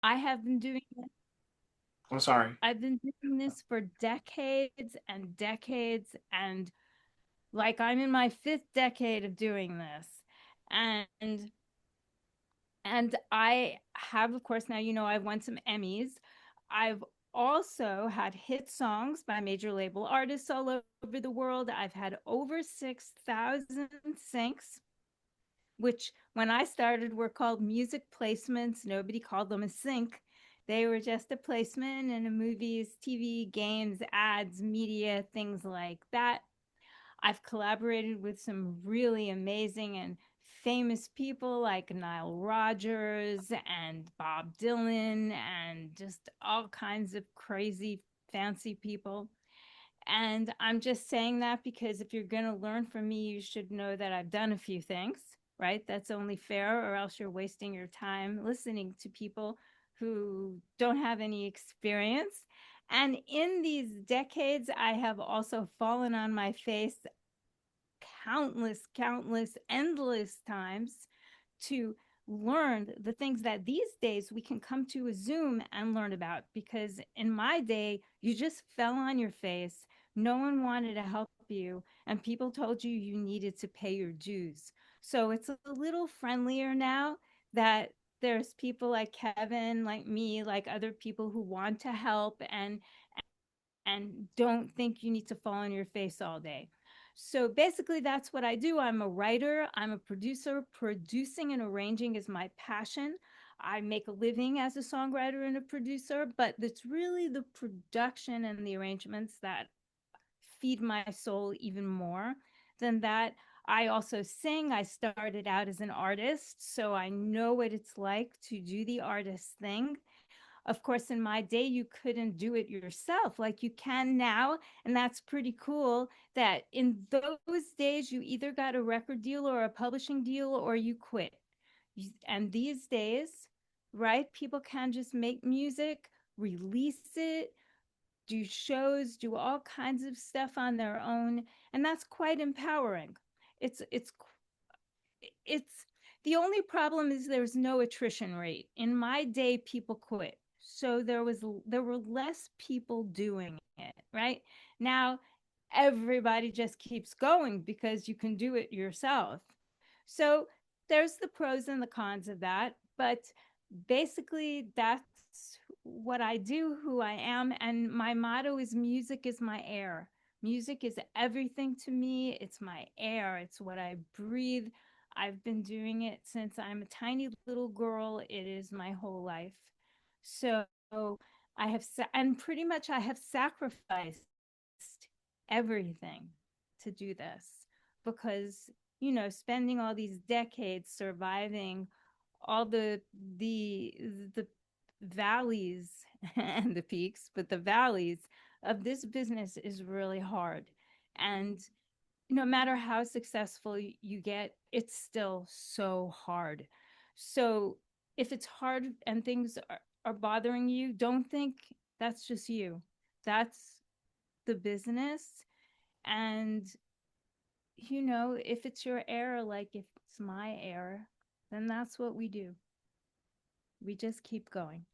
I have been doing I'm sorry. I've been doing this for decades and decades, and like I'm in my fifth decade of doing this. And I have, of course, now I've won some Emmys. I've also had hit songs by major label artists all over the world. I've had over 6,000 syncs, which when I started were called music placements. Nobody called them a sync. They were just a placement in a movies, TV, games, ads, media, things like that. I've collaborated with some really amazing and famous people like Nile Rodgers and Bob Dylan and just all kinds of crazy, fancy people. And I'm just saying that because if you're going to learn from me, you should know that I've done a few things, right? That's only fair, or else you're wasting your time listening to people who don't have any experience. And in these decades, I have also fallen on my face countless, endless times to learn the things that these days we can come to a Zoom and learn about. Because in my day, you just fell on your face. No one wanted to help you, and people told you you needed to pay your dues. So it's a little friendlier now that there's people like Kevin, like me, like other people who want to help and don't think you need to fall on your face all day. So basically, that's what I do. I'm a writer, I'm a producer. Producing and arranging is my passion. I make a living as a songwriter and a producer, but it's really the production and the arrangements that feed my soul even more than that. I also sing. I started out as an artist, so I know what it's like to do the artist thing. Of course, in my day, you couldn't do it yourself like you can now. And that's pretty cool that in those days, you either got a record deal or a publishing deal or you quit. And these days, right, people can just make music, release it, do shows, do all kinds of stuff on their own. And that's quite empowering. It's it's it's the only problem is there's no attrition rate. In my day, people quit. So there were less people doing it, right? Now everybody just keeps going because you can do it yourself. So there's the pros and the cons of that, but basically that's what I do, who I am, and my motto is music is my air. Music is everything to me. It's my air. It's what I breathe. I've been doing it since I'm a tiny little girl. It is my whole life. So and pretty much I have sacrificed everything to do this because, spending all these decades surviving all the the valleys and the peaks, but the valleys of this business is really hard. And no matter how successful you get, it's still so hard. So if it's hard and things are bothering you, don't think that's just you. That's the business. And, if it's your error, like if it's my error, then that's what we do. We just keep going.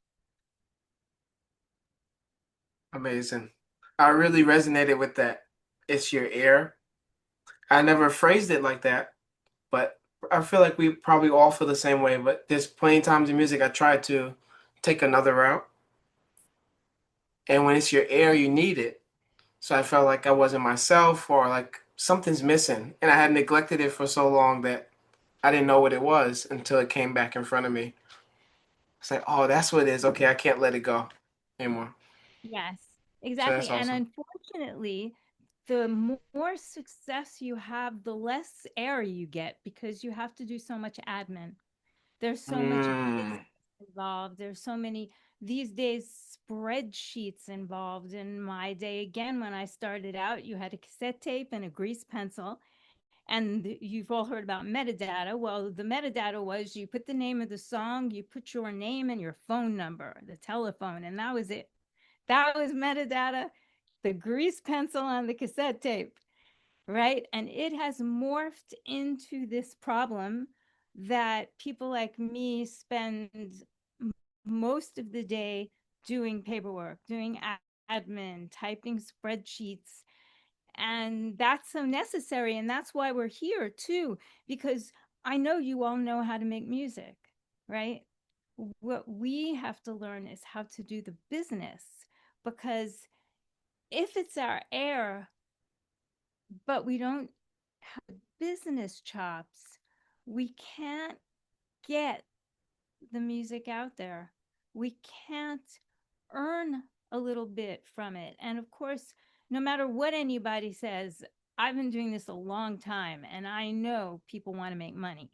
Amazing. I really resonated with that. It's your air. I never phrased it like that, but I feel like we probably all feel the same way. But there's plenty of times in music I try to take another route. And when it's your air, you need it. So I felt like I wasn't myself or like something's missing. And I had neglected it for so long that I didn't know what it was until it came back in front of me. It's like, oh, that's what it is. Okay, I can't let it go anymore. Yes, So exactly. that's And awesome. unfortunately, the more success you have, the less air you get because you have to do so much admin. There's so much business Mm. involved. There's so many these days spreadsheets involved. In my day, again, when I started out, you had a cassette tape and a grease pencil. And you've all heard about metadata. Well, the metadata was you put the name of the song, you put your name and your phone number, the telephone, and that was it. That was metadata, the grease pencil on the cassette tape, right? And it has morphed into this problem that people like me spend most of the day doing paperwork, doing admin, typing spreadsheets. And that's so necessary. And that's why we're here too, because I know you all know how to make music, right? What we have to learn is how to do the business, because if it's our air, but we don't have business chops, we can't get the music out there. We can't earn a little bit from it. And of course, no matter what anybody says, I've been doing this a long time and I know people want to make money.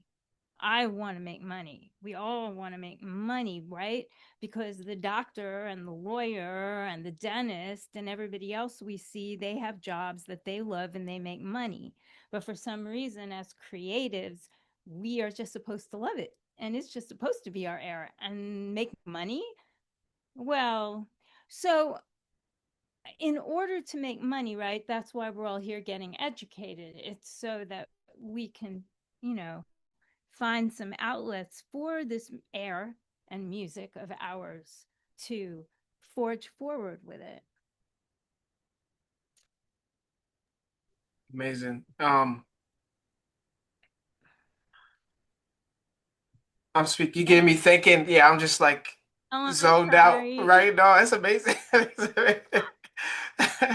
I want to make money. We all want to make money, right? Because the doctor and the lawyer and the dentist and everybody else we see, they have jobs that they love and they make money. But for some reason, as creatives, we are just supposed to love it. And it's just supposed to be our air and make money. Well, so in order to make money, right? That's why we're all here getting educated. It's so that we can, you know, find some outlets for this air and music of ours to forge forward with it. Amazing. I'm speaking. You getting me thinking. Yeah, I'm just like Oh, I'm zoned out. sorry. Right? No, it's amazing. It's amazing. Great.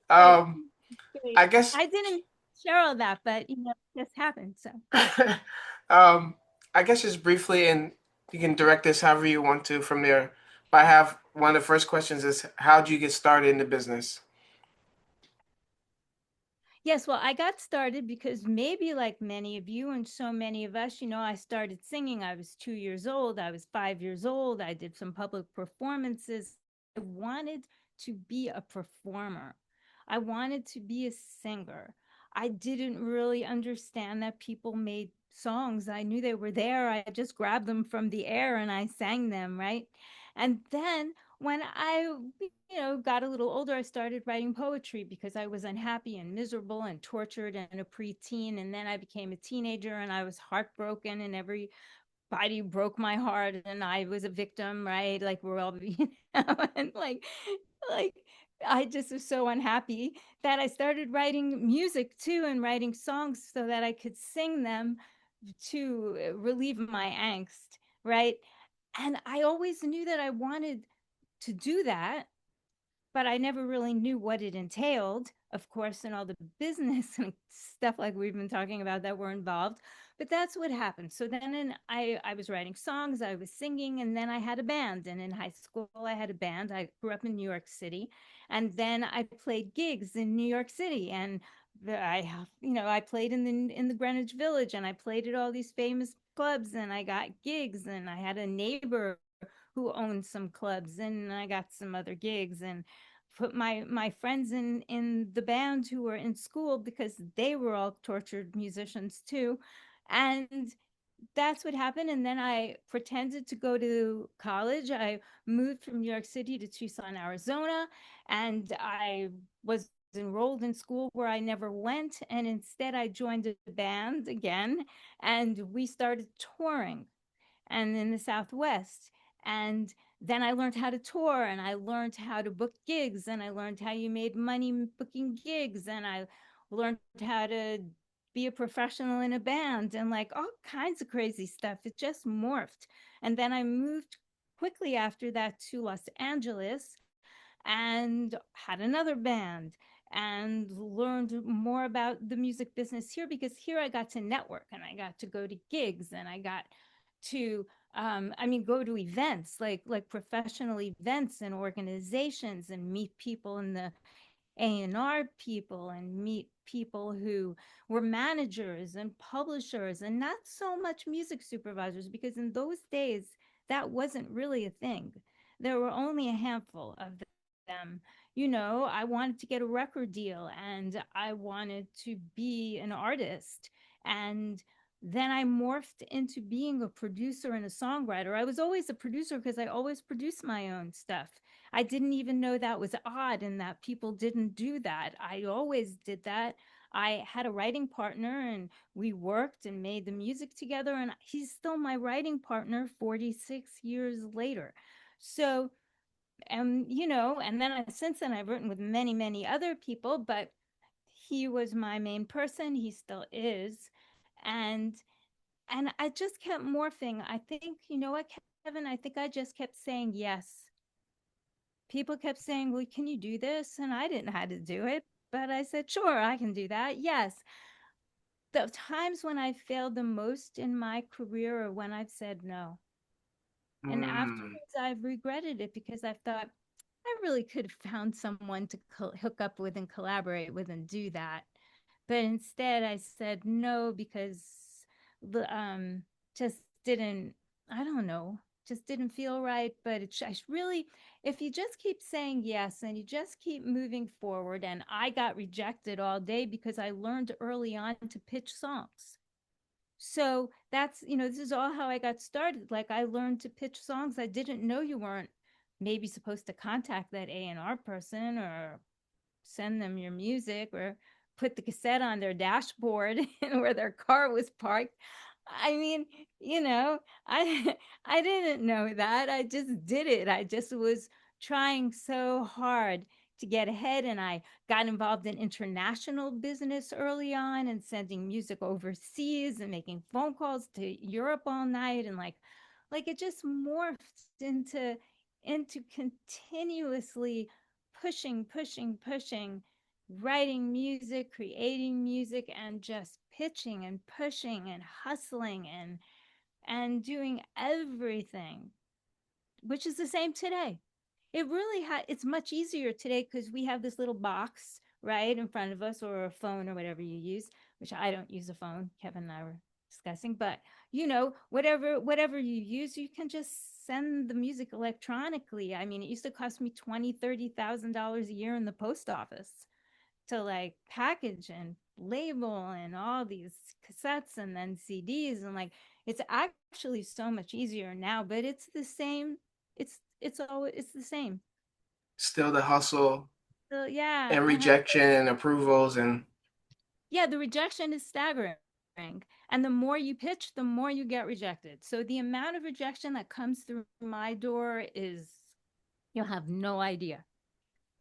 um, Great. I guess. I didn't share all that, but it just happened. So um, I guess just briefly, and you can direct this however you want to from there. But I have one of the first questions is how did you get started in the business? yes, well, I got started because maybe like many of you and so many of us, I started singing. I was 2 years old. I was 5 years old. I did some public performances. I wanted to be a performer. I wanted to be a singer. I didn't really understand that people made songs. I knew they were there. I just grabbed them from the air and I sang them, right? And then when I got a little older, I started writing poetry because I was unhappy and miserable and tortured and a preteen. And then I became a teenager and I was heartbroken and everybody broke my heart and I was a victim, right? Like we're all, and like I just was so unhappy that I started writing music too and writing songs so that I could sing them to relieve my angst, right? And I always knew that I wanted to do that, but I never really knew what it entailed, of course, and all the business and stuff like we've been talking about that were involved. But that's what happened. So then I was writing songs, I was singing, and then I had a band. And in high school, I had a band. I grew up in New York City, and then I played gigs in New York City, and I played in the Greenwich Village, and I played at all these famous clubs, and I got gigs, and I had a neighbor who owned some clubs, and I got some other gigs, and put my friends in the band who were in school because they were all tortured musicians too. And that's what happened. And then I pretended to go to college. I moved from New York City to Tucson, Arizona, and I was enrolled in school where I never went. And instead, I joined a band again, and we started touring and in the Southwest. And then I learned how to tour and I learned how to book gigs and I learned how you made money booking gigs and I learned how to be a professional in a band and like all kinds of crazy stuff. It just morphed. And then I moved quickly after that to Los Angeles and had another band and learned more about the music business here because here I got to network and I got to go to gigs and I got to go to events like professional events and organizations and meet people in the A&R people and meet people who were managers and publishers and not so much music supervisors because in those days that wasn't really a thing. There were only a handful of them. I wanted to get a record deal and I wanted to be an artist. And then I morphed into being a producer and a songwriter. I was always a producer because I always produced my own stuff. I didn't even know that was odd and that people didn't do that. I always did that. I had a writing partner and we worked and made the music together, and he's still my writing partner 46 years later. So, and then since then I've written with many, many other people, but he was my main person. He still is. And I just kept morphing. I think, you know what, Kevin, I think I just kept saying yes. People kept saying, well, can you do this? And I didn't know how to do it, but I said, sure, I can do that. Yes. The times when I failed the most in my career are when I've said no. And Mm, afterwards, I've regretted it because I've thought I really could have found someone to hook up with and collaborate with and do that. But instead, I said no because the just didn't. I don't know, just didn't feel right. But I really, if you just keep saying yes and you just keep moving forward, and I got rejected all day because I learned early on to pitch songs. So that's, this is all how I got started. Like I learned to pitch songs. I didn't know you weren't maybe supposed to contact that A&R person or send them your music or put the cassette on their dashboard where their car was parked. I mean, I I didn't know that. I just did it. I just was trying so hard to get ahead, and I got involved in international business early on and sending music overseas and making phone calls to Europe all night, and like it just morphed into continuously pushing, writing music, creating music, and just pitching and pushing and hustling and doing everything, which is the same today. It's much easier today because we have this little box right in front of us, or a phone, or whatever you use, which I don't use a phone. Kevin and I were discussing, but whatever you use, you can just send the music electronically. I mean, it used to cost me 20, $30,000 a year in the post office to like package and label and all these cassettes and then CDs, and like it's actually so much easier now, but it's the same. It's the same. still the hustle So yeah, and rejection and approvals and yeah, the rejection is staggering. And the more you pitch, the more you get rejected. So the amount of rejection that comes through my door is, you'll have no idea.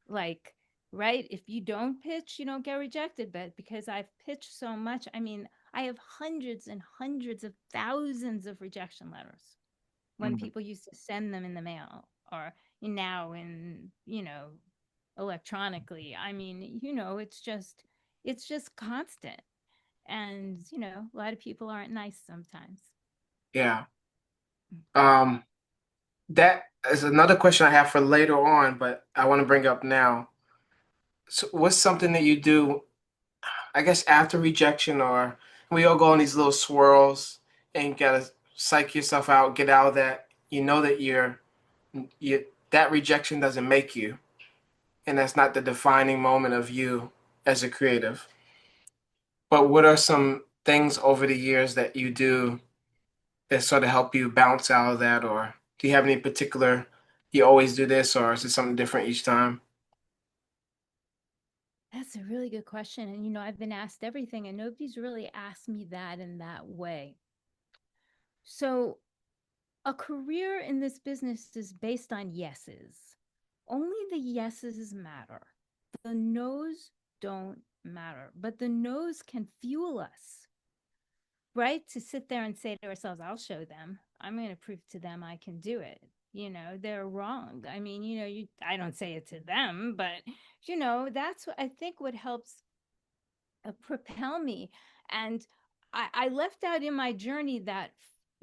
Like, right? If you don't pitch, you don't get rejected. But because I've pitched so much, I mean, I have hundreds and hundreds of thousands of rejection letters when mm, people used to send them in the mail, or now electronically. I mean, it's just constant. And, a lot of people aren't nice sometimes. yeah. Um, that is another question I have for later on, but I want to bring up now. So what's something that you do, I guess, after rejection, or we all go on these little swirls and you gotta psych yourself out, get out of that. You know that you that rejection doesn't make you, and that's not the defining moment of you as a creative. But what are some things over the years that you do that sort of help you bounce out of that, or do you have any particular, you always do this, or is it something different each time? That's a really good question. And, I've been asked everything, and nobody's really asked me that in that way. So, a career in this business is based on yeses. Only the yeses matter. The no's don't matter, but the no's can fuel us, right? To sit there and say to ourselves, I'll show them. I'm going to prove to them I can do it. They're wrong. I mean, I don't say it to them, but, that's what I think what helps propel me. And I left out in my journey that,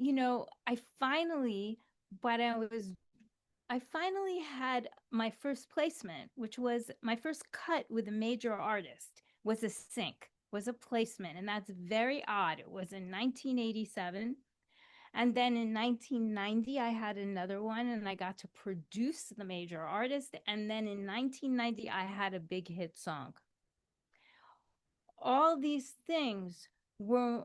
but I finally had my first placement, which was my first cut with a major artist, was a sync, was a placement. And that's very odd. It was in 1987. And then in 1990, I had another one and I got to produce the major artist. And then in 1990, I had a big hit song. All these things were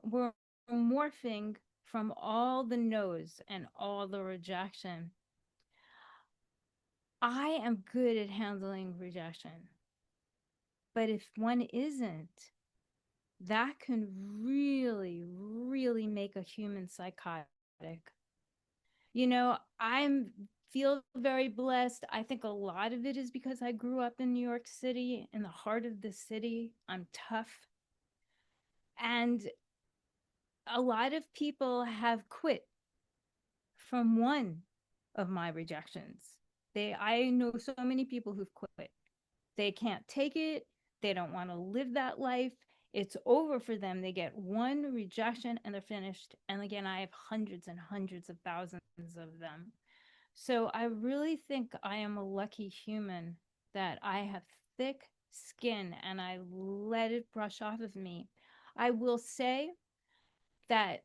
morphing from all the no's and all the rejection. I am good at handling rejection. But if one isn't, that can really, really make a human psychotic. I'm feel very blessed. I think a lot of it is because I grew up in New York City, in the heart of the city. I'm tough. And a lot of people have quit from one of my rejections. I know so many people who've quit. They can't take it. They don't want to live that life. It's over for them. They get one rejection and they're finished. And again, I have hundreds and hundreds of thousands of them. So I really think I am a lucky human that I have thick skin and I let it brush off of me. I will say that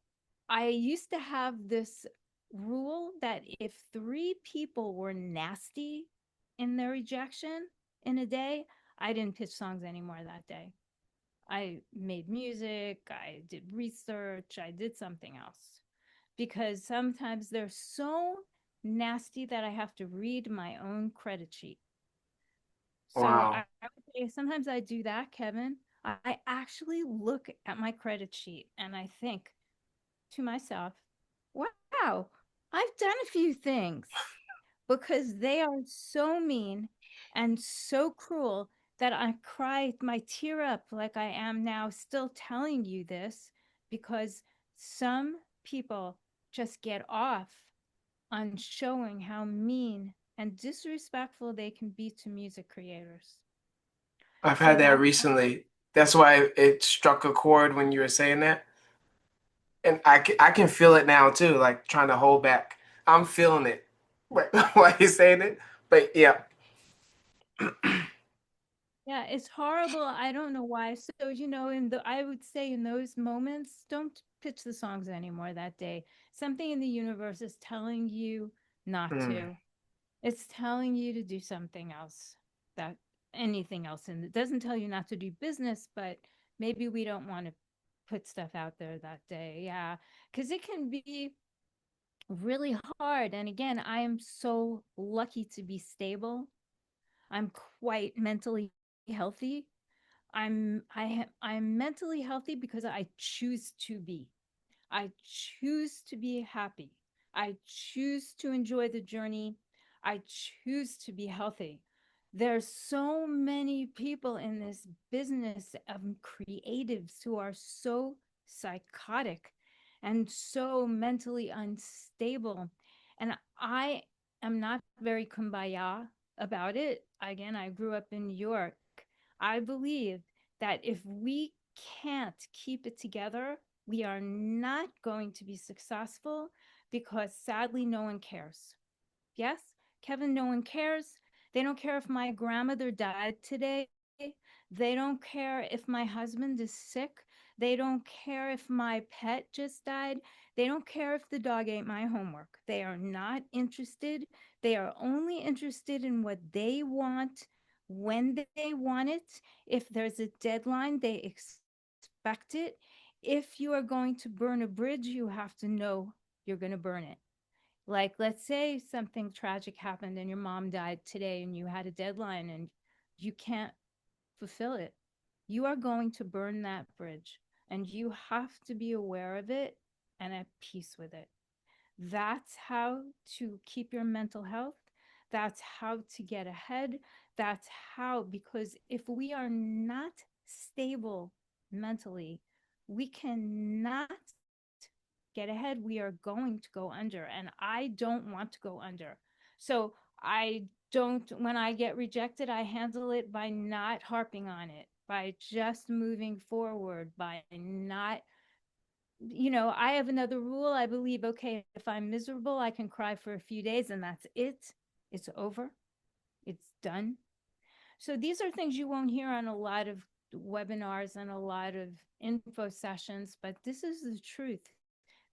I used to have this rule that if three people were nasty in their rejection in a day, I didn't pitch songs anymore that day. I made music, I did research, I did something else because sometimes they're so nasty that I have to read my own credit sheet. So Wow. I would say sometimes I do that, Kevin. I actually look at my credit sheet and I think to myself, wow, I've done a few things because they are so mean and so cruel that I cry my tear up like I am now still telling you this because some people just get off on showing how mean and disrespectful they can be to music creators. I've So had that that's recently. That's why it struck a chord when you were saying that. And I can feel it now too, like trying to hold back. I'm feeling it. Wait, why you saying it? But yeah. yeah, it's horrible. I don't know why. So, I would say in those moments, don't pitch the songs anymore that day. Something in the universe is telling you not Hmm. to. It's telling you to do something else. That anything else and it doesn't tell you not to do business, but maybe we don't want to put stuff out there that day. Yeah, because it can be really hard. And again, I am so lucky to be stable. I'm quite mentally healthy. I'm mentally healthy because I choose to be. I choose to be happy. I choose to enjoy the journey. I choose to be healthy. There's so many people in this business of creatives who are so psychotic and so mentally unstable. And I am not very kumbaya about it. Again, I grew up in New York. I believe that if we can't keep it together, we are not going to be successful because sadly, no one cares. Yes, Kevin, no one cares. They don't care if my grandmother died today. They don't care if my husband is sick. They don't care if my pet just died. They don't care if the dog ate my homework. They are not interested. They are only interested in what they want when they want it. If there's a deadline, they expect it. If you are going to burn a bridge, you have to know you're going to burn it. Like, let's say something tragic happened and your mom died today and you had a deadline and you can't fulfill it. You are going to burn that bridge and you have to be aware of it and at peace with it. That's how to keep your mental health. That's how to get ahead. That's how, because if we are not stable mentally, we cannot get ahead. We are going to go under, and I don't want to go under. So I don't, when I get rejected, I handle it by not harping on it, by just moving forward, by not I have another rule. I believe, okay, if I'm miserable, I can cry for a few days and that's it. It's over. It's done. So these are things you won't hear on a lot of webinars and a lot of info sessions, but this is the truth.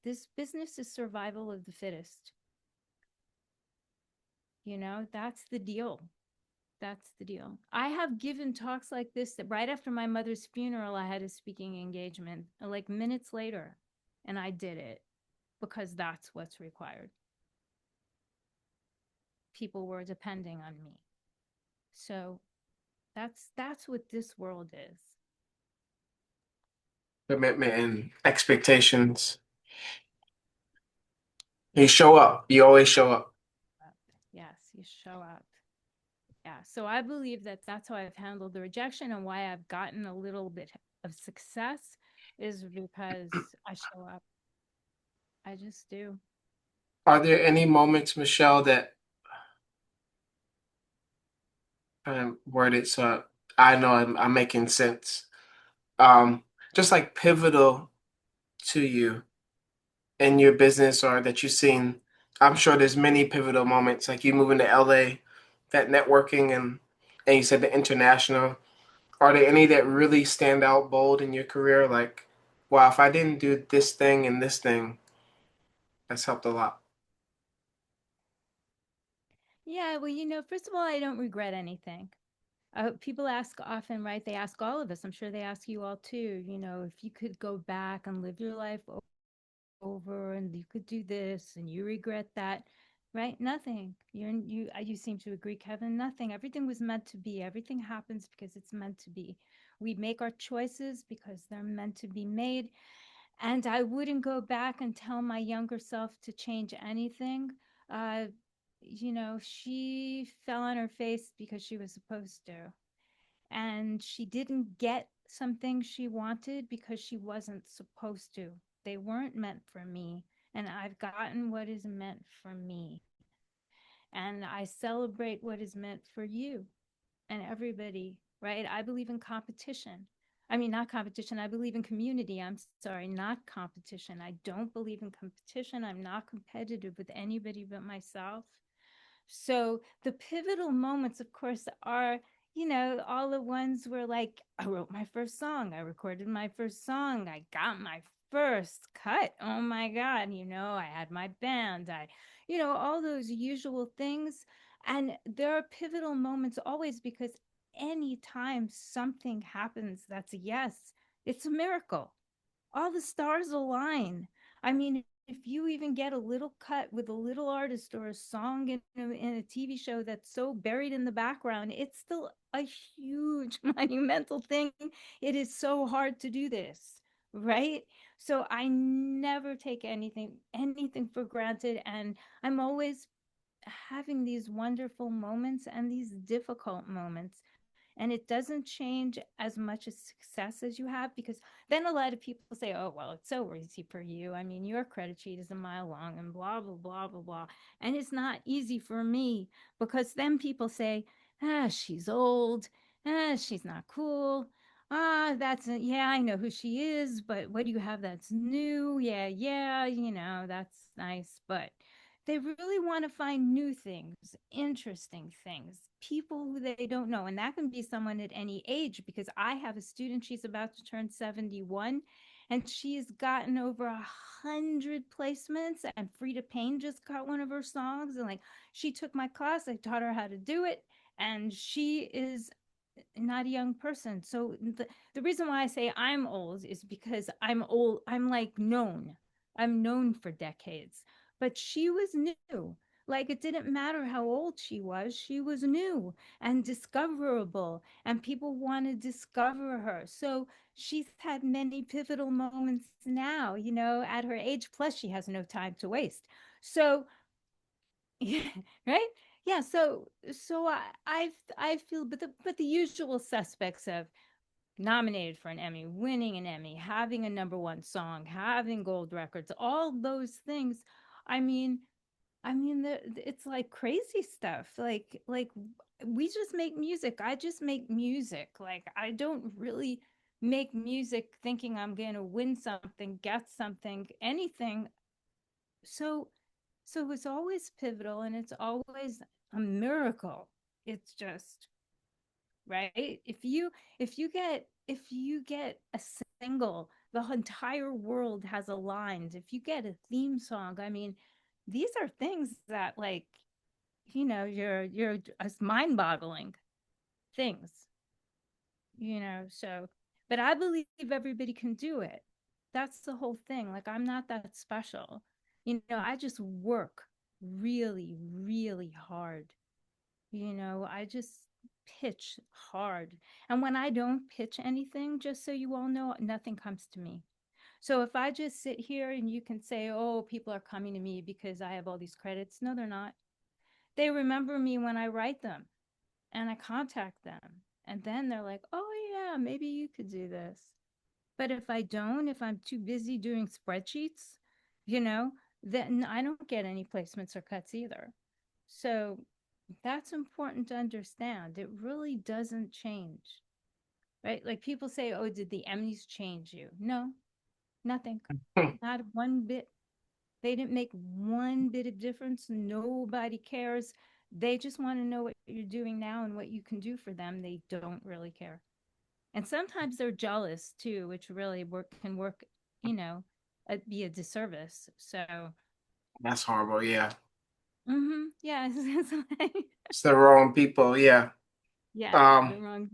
This business is survival of the fittest. That's the deal. That's the deal. I have given talks like this that right after my mother's funeral, I had a speaking engagement, like minutes later, and I did it because that's what's required. People were depending on me. So that's what this world is. commitment and expectations. You show up. You always show up. Yes, you show up. Yeah. So I believe that that's how I've handled the rejection and why I've gotten a little bit of success is because I show up. I just do. Are there any moments, Michelle, that worded so I know I'm making sense? Um, just like pivotal to you in your business or that you've seen. I'm sure there's many pivotal moments, like you moving to LA, that networking and you said the international. Are there any that really stand out bold in your career? Like, wow, if I didn't do this thing and this thing, that's helped a lot. Yeah. Well, first of all, I don't regret anything. People ask often, right? They ask all of us. I'm sure they ask you all too. If you could go back and live your life over and you could do this and you regret that, right? Nothing. You seem to agree, Kevin. Nothing. Everything was meant to be. Everything happens because it's meant to be. We make our choices because they're meant to be made. And I wouldn't go back and tell my younger self to change anything. uh she fell on her face because she was supposed to, and she didn't get some things she wanted because she wasn't supposed to. They weren't meant for me, and I've gotten what is meant for me. And I celebrate what is meant for you and everybody, right? I believe in competition. I mean, not competition. I believe in community. I'm sorry, not competition. I don't believe in competition. I'm not competitive with anybody but myself. So the pivotal moments, of course, are, all the ones where like I wrote my first song, I recorded my first song, I got my first cut. Oh my God, I had my band, all those usual things. And there are pivotal moments always because anytime something happens that's a yes, it's a miracle. All the stars align. I mean, if you even get a little cut with a little artist or a song in a TV show that's so buried in the background, it's still a huge monumental thing. It is so hard to do this, right? So I never take anything for granted, and I'm always having these wonderful moments and these difficult moments, and it doesn't change as much as success as you have, because then a lot of people say, oh well, it's so easy for you, I mean your credit sheet is a mile long and blah blah blah blah blah. And it's not easy for me, because then people say, she's old, she's not cool, yeah, I know who she is, but what do you have that's new? Yeah, yeah, that's nice, but they really want to find new things, interesting things, people who they don't know. And that can be someone at any age, because I have a student, she's about to turn 71, and she's gotten over 100 placements. And Frida Payne just got one of her songs. And like, she took my class, I taught her how to do it. And she is not a young person. So the reason why I say I'm old is because I'm old. I'm like known. I'm known for decades. But she was new. Like, it didn't matter how old she was new and discoverable, and people want to discover her. So she's had many pivotal moments now, at her age. Plus, she has no time to waste. So, yeah, right? Yeah. So I feel, but the usual suspects of nominated for an Emmy, winning an Emmy, having a number one song, having gold records, all those things. I mean, it's like crazy stuff. Like we just make music. I just make music. Like, I don't really make music thinking I'm going to win something, get something, anything. So it's always pivotal, and it's always a miracle. It's just right. If you get a single, the entire world has aligned. If you get a theme song, I mean, these are things that, like, you're as mind-boggling things, so. But I believe everybody can do it. That's the whole thing. Like, I'm not that special. I just work really, really hard. I just pitch hard. And when I don't pitch anything, just so you all know, nothing comes to me. So if I just sit here and you can say, oh, people are coming to me because I have all these credits. No, they're not. They remember me when I write them and I contact them. And then they're like, oh, yeah, maybe you could do this. But if I don't, if I'm too busy doing spreadsheets, you know, then I don't get any placements or cuts either. So that's important to understand. It really doesn't change, right? Like people say, oh, did the Emmys change you? No, nothing, Hmm. not one bit. They didn't make one bit of difference. Nobody cares. They just want to know what you're doing now and what you can do for them. They don't really care. And sometimes they're jealous too, which really can work, you know, be a disservice. So, That's horrible. Yeah. yeah, it's like, It's the wrong people. Yeah. yeah, the Um, wrong.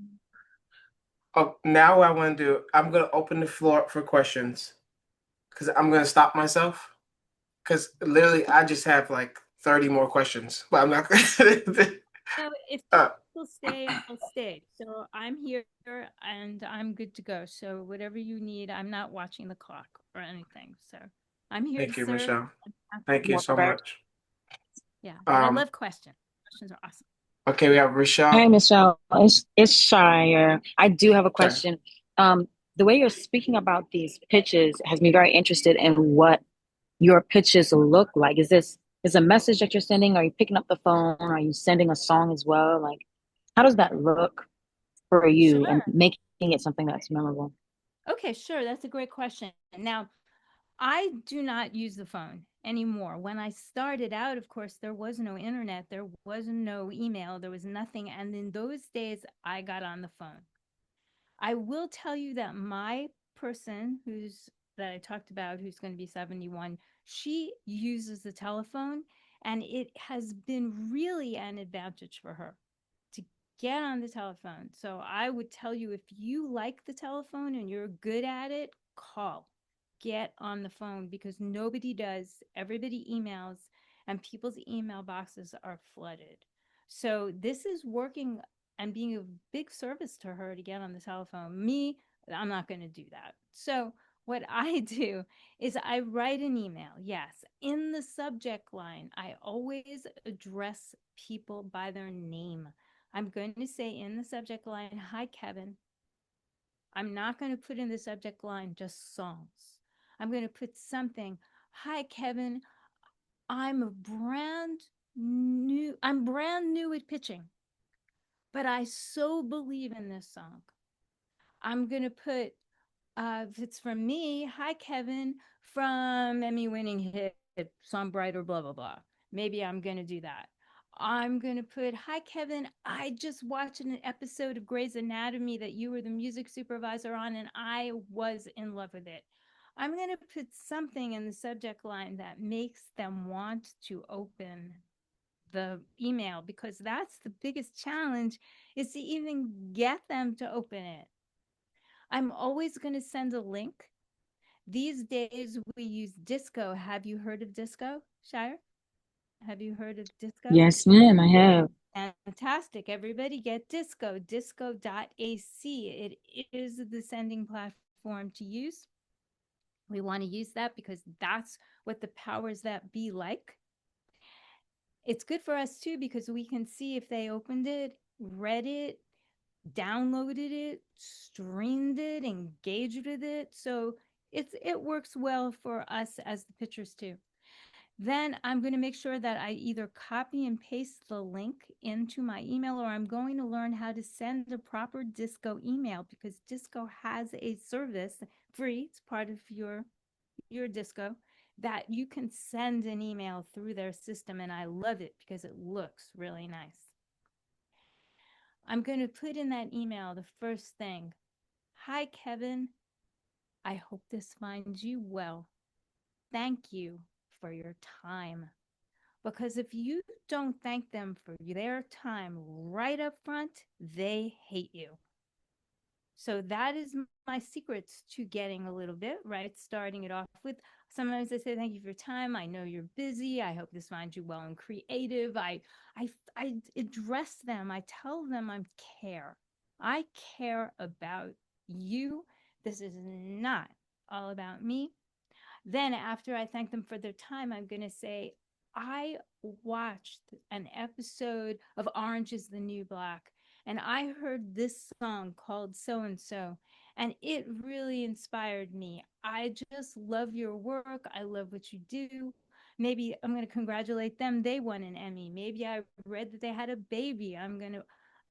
oh, now I'm going to open the floor up for questions because I'm going to stop myself because literally I just have like 30 more questions, but I'm not going to. No, if uh, people stay, they'll stay. So I'm here and I'm good to go. So whatever you need, I'm not watching the clock or anything. So I'm here to Thank you, serve. Michelle. I'm happy Thank to you help. so much. Yeah, but I Um, love questions. Questions are awesome. okay, we have Hi, Rochelle. Michelle. It's Shire. I do have a Okay. question. Um, the way you're speaking about these pitches has me very interested in what your pitches look like. Is a message that you're sending? Are you picking up the phone? Are you sending a song as well? Like, how does that look for you and Sure. making it something that's memorable? Okay, sure. That's a great question. Now, I do not use the phone anymore. When I started out, of course, there was no internet, there was no email, there was nothing. And in those days, I got on the phone. I will tell you that my person that I talked about, who's going to be 71, she uses the telephone, and it has been really an advantage for her to get on the telephone. So I would tell you, if you like the telephone and you're good at it, call. Get on the phone because nobody does. Everybody emails and people's email boxes are flooded. So this is working and being a big service to her to get on the telephone. Me, I'm not going to do that. So what I do is I write an email. Yes, in the subject line, I always address people by their name. I'm going to say in the subject line, hi, Kevin. I'm not going to put in the subject line just songs. I'm going to put something, hi, Kevin. I'm brand new at pitching, but I so believe in this song. I'm going to put, if it's from me, hi, Kevin, from Emmy winning hit, songwriter, blah, blah, blah. Maybe I'm going to do that. I'm going to put, hi, Kevin. I just watched an episode of Grey's Anatomy that you were the music supervisor on, and I was in love with it. I'm going to put something in the subject line that makes them want to open the email because that's the biggest challenge is to even get them to open it. I'm always going to send a link. These days we use Disco. Have you heard of Disco, Shire? Have you heard of Disco? Yes, ma'am, I have. Fantastic. Everybody get Disco, disco.ac. It is the sending platform to use. We want to use that because that's what the powers that be like. It's good for us too because we can see if they opened it, read it, downloaded it, streamed it, engaged with it. So it works well for us as the pitchers too. Then I'm going to make sure that I either copy and paste the link into my email or I'm going to learn how to send a proper Disco email because Disco has a service free. It's part of your Disco that you can send an email through their system and I love it because it looks really nice. I'm going to put in that email the first thing. Hi, Kevin. I hope this finds you well. Thank you for your time. Because if you don't thank them for their time right up front, they hate you. So that is my secrets to getting a little bit, right? Starting it off with, Sometimes I say thank you for your time. I know you're busy. I hope this finds you well and creative. I address them. I tell them I care. I care about you. This is not all about me. Then, after I thank them for their time, I'm going to say, I watched an episode of Orange is the New Black, and I heard this song called So and So, and it really inspired me. I just love your work. I love what you do. Maybe I'm going to congratulate them. They won an Emmy. Maybe I read that they had a baby.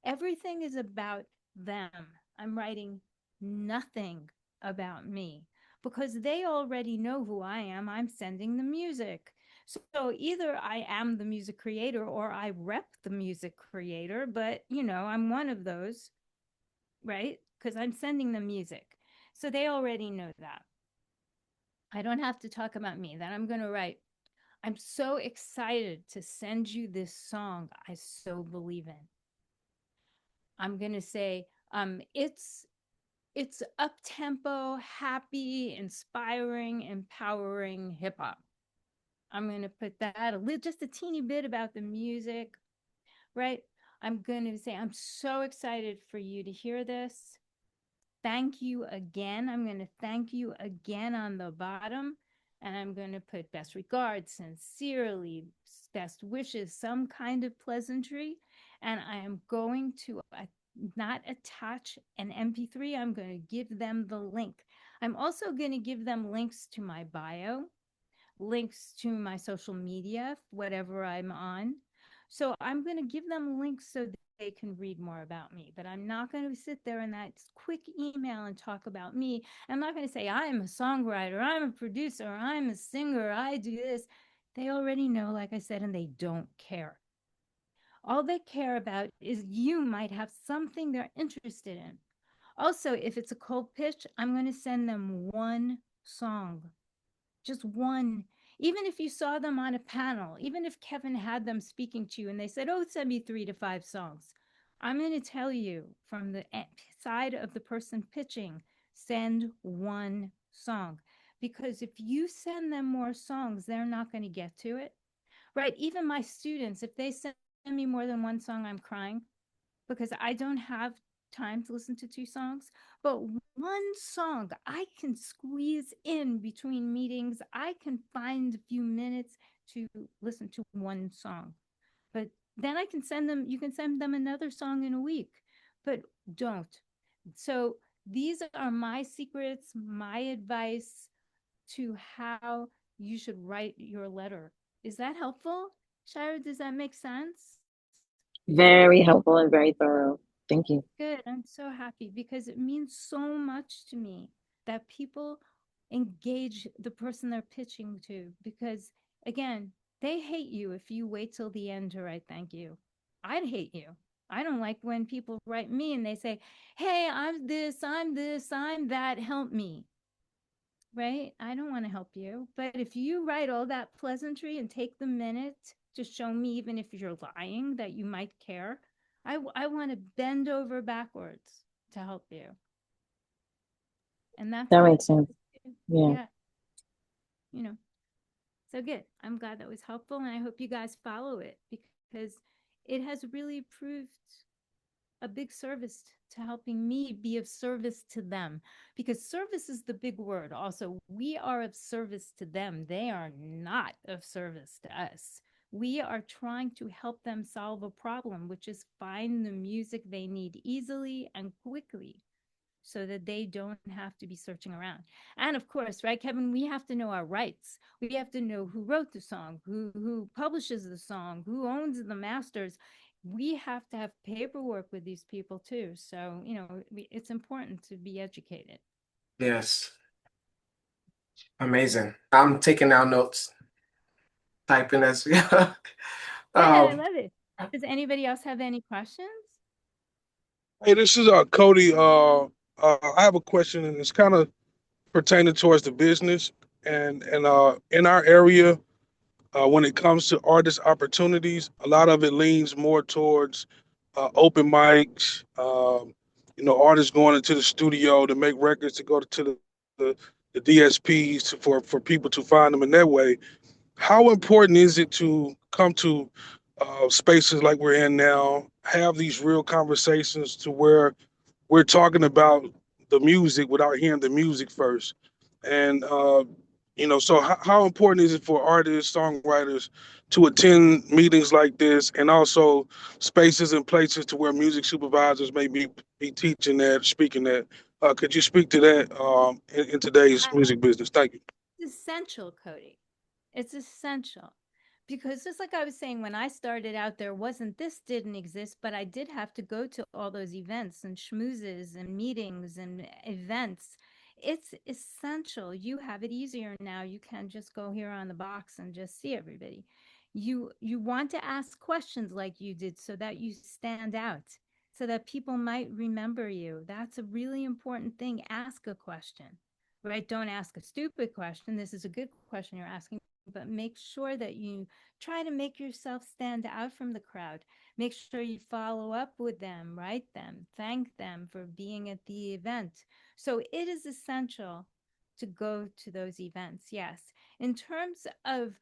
Everything is about them. I'm writing nothing about me because they already know who I am. I'm sending the music. So either I am the music creator or I rep the music creator, but I'm one of those, right? Because I'm sending them music. So they already know that. I don't have to talk about me. That I'm going to write, I'm so excited to send you this song I so believe in. I'm going to say, it's up tempo, happy, inspiring, empowering hip hop. I'm going to put that just a teeny bit about the music, right? I'm going to say, I'm so excited for you to hear this. Thank you again. I'm going to thank you again on the bottom. And I'm going to put best regards, sincerely, best wishes, some kind of pleasantry. And I am going to not attach an MP3. I'm going to give them the link. I'm also going to give them links to my bio, links to my social media, whatever I'm on. So I'm going to give them links so they can read more about me. But I'm not going to sit there in that quick email and talk about me. I'm not going to say, I'm a songwriter, I'm a producer, I'm a singer, I do this. They already know, like I said, and they don't care. All they care about is you might have something they're interested in. Also, if it's a cold pitch, I'm going to send them one song, just one. Even if you saw them on a panel, even if Kevin had them speaking to you and they said, oh, send me 3 to 5 songs, I'm going to tell you from the side of the person pitching, send one song. Because if you send them more songs, they're not going to get to it, right? Even my students, if they send me more than one song, I'm crying because I don't have time to listen to 2 songs. But one song I can squeeze in between meetings. I can find a few minutes to listen to one song. But then I can send them, you can send them another song in a week, but don't. So these are my secrets, my advice to how you should write your letter. Is that helpful? Shira, does that make sense? Very helpful and very thorough. Thank you. Good. I'm so happy because it means so much to me that people engage the person they're pitching to because, again, they hate you if you wait till the end to write thank you. I'd hate you. I don't like when people write me and they say, hey, I'm this, I'm that, help me. Right? I don't want to help you. But if you write all that pleasantry and take the minute to show me, even if you're lying, that you might care, I want to bend over backwards to help you. And that's That it. makes sense. Yeah. Yeah. You know, so good. I'm glad that was helpful. And I hope you guys follow it because it has really proved a big service to helping me be of service to them because service is the big word. Also, we are of service to them. They are not of service to us. We are trying to help them solve a problem, which is find the music they need easily and quickly so that they don't have to be searching around. And of course, right, Kevin, we have to know our rights. We have to know who wrote the song, who publishes the song, who owns the masters. We have to have paperwork with these people too. So, it's important to be educated. Yes. Amazing. I'm taking down notes, typing as Good, I um love it. Does anybody else have any questions? Hey, this is Cody. I have a question, and it's kind of pertaining towards the business and in our area, when it comes to artist opportunities, a lot of it leans more towards open mics. Artists going into the studio to make records to go to the the DSPs for people to find them in that way. How important is it to come to spaces like we're in now, have these real conversations to where we're talking about the music without hearing the music first? And so how important is it for artists, songwriters to attend meetings like this, and also spaces and places to where music supervisors may be teaching that, speaking that? Could you speak to that in today's music business? Thank you. It's essential, Cody. It's essential because just like I was saying, when I started out, this didn't exist, but I did have to go to all those events and schmoozes and meetings and events. It's essential. You have it easier now. You can just go here on the box and just see everybody. You want to ask questions like you did so that you stand out, so that people might remember you. That's a really important thing. Ask a question, right? Don't ask a stupid question. This is a good question you're asking, but make sure that you try to make yourself stand out from the crowd. Make sure you follow up with them, write them, thank them for being at the event. So it is essential to go to those events. Yes. In terms of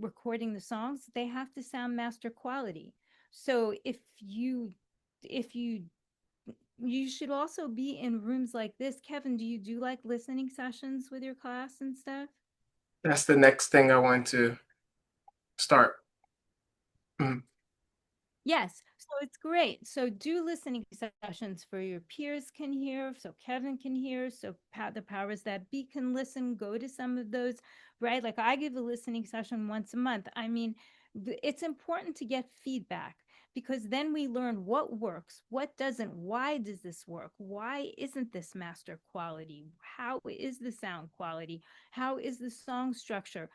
recording the songs, they have to sound master quality. So if you you should also be in rooms like this. Kevin, do you do like listening sessions with your class and stuff? That's the next thing I want to start. Mm. Yes, so it's great. So do listening sessions for your peers can hear, so Kevin can hear, so the powers that be can listen, go to some of those, right? Like I give a listening session once a month. I mean, it's important to get feedback because then we learn what works, what doesn't, why does this work? Why isn't this master quality? How is the sound quality? How is the song structure?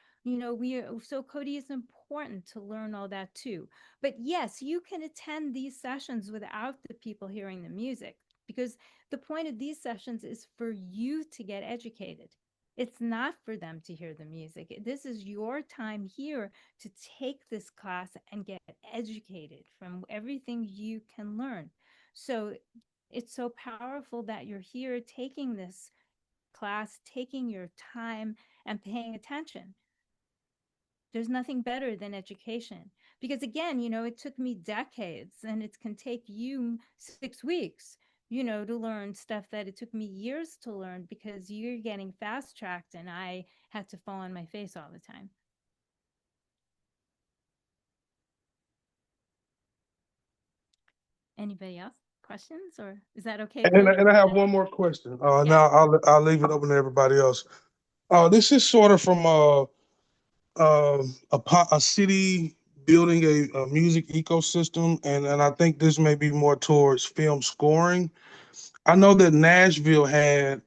So Cody, is important to learn all that too. But yes, you can attend these sessions without the people hearing the music because the point of these sessions is for you to get educated. It's not for them to hear the music. This is your time here to take this class and get educated from everything you can learn. So it's so powerful that you're here taking this class, taking your time and paying attention. There's nothing better than education because again, it took me decades and it can take you 6 weeks, to learn stuff that it took me years to learn because you're getting fast tracked and I had to fall on my face all the time. Anybody else? Questions, or is that okay, And, Cody? and I have one more question. Yeah. Now I'll leave it open to everybody else. This is sort of from a city building a music ecosystem, and I think this may be more towards film scoring. I know that Nashville had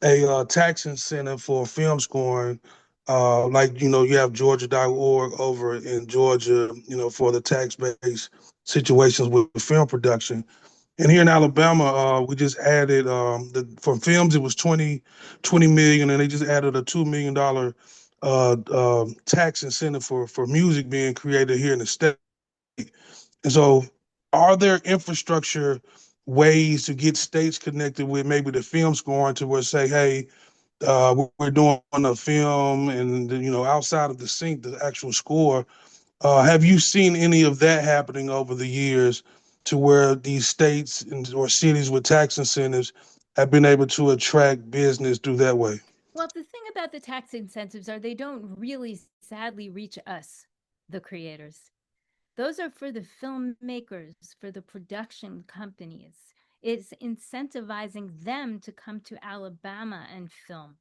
a tax incentive for film scoring. Like, you have Georgia.org over in Georgia, for the tax-based situations with film production. And here in Alabama, we just added for films it was 20 million, and they just added a $2 million tax incentive for music being created here in the state. And so, are there infrastructure ways to get states connected with maybe the film scoring to where say, hey, we're doing a film, and outside of the sync, the actual score. Have you seen any of that happening over the years to where these states or cities with tax incentives have been able to attract business through that way? Well, the thing about the tax incentives are they don't really sadly reach us, the creators. Those are for the filmmakers, for the production companies. It's incentivizing them to come to Alabama and film.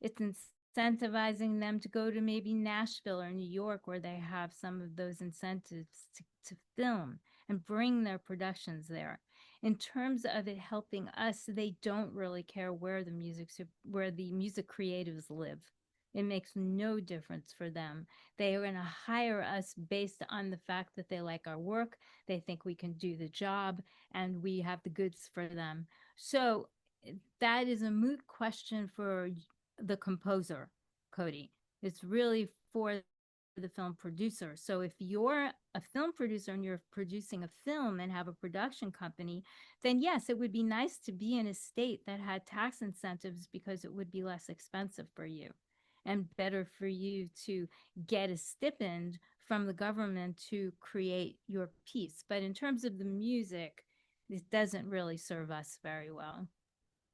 It's incentivizing them to go to maybe Nashville or New York, where they have some of those incentives to film and bring their productions there. In terms of it helping us, they don't really care where the music creatives live. It makes no difference for them. They are going to hire us based on the fact that they like our work, they think we can do the job, and we have the goods for them. So that is a moot question for the composer, Cody. It's really for the film producer. So if you're a film producer and you're producing a film and have a production company, then yes, it would be nice to be in a state that had tax incentives because it would be less expensive for you and better for you to get a stipend from the government to create your piece. But in terms of the music, it doesn't really serve us very well.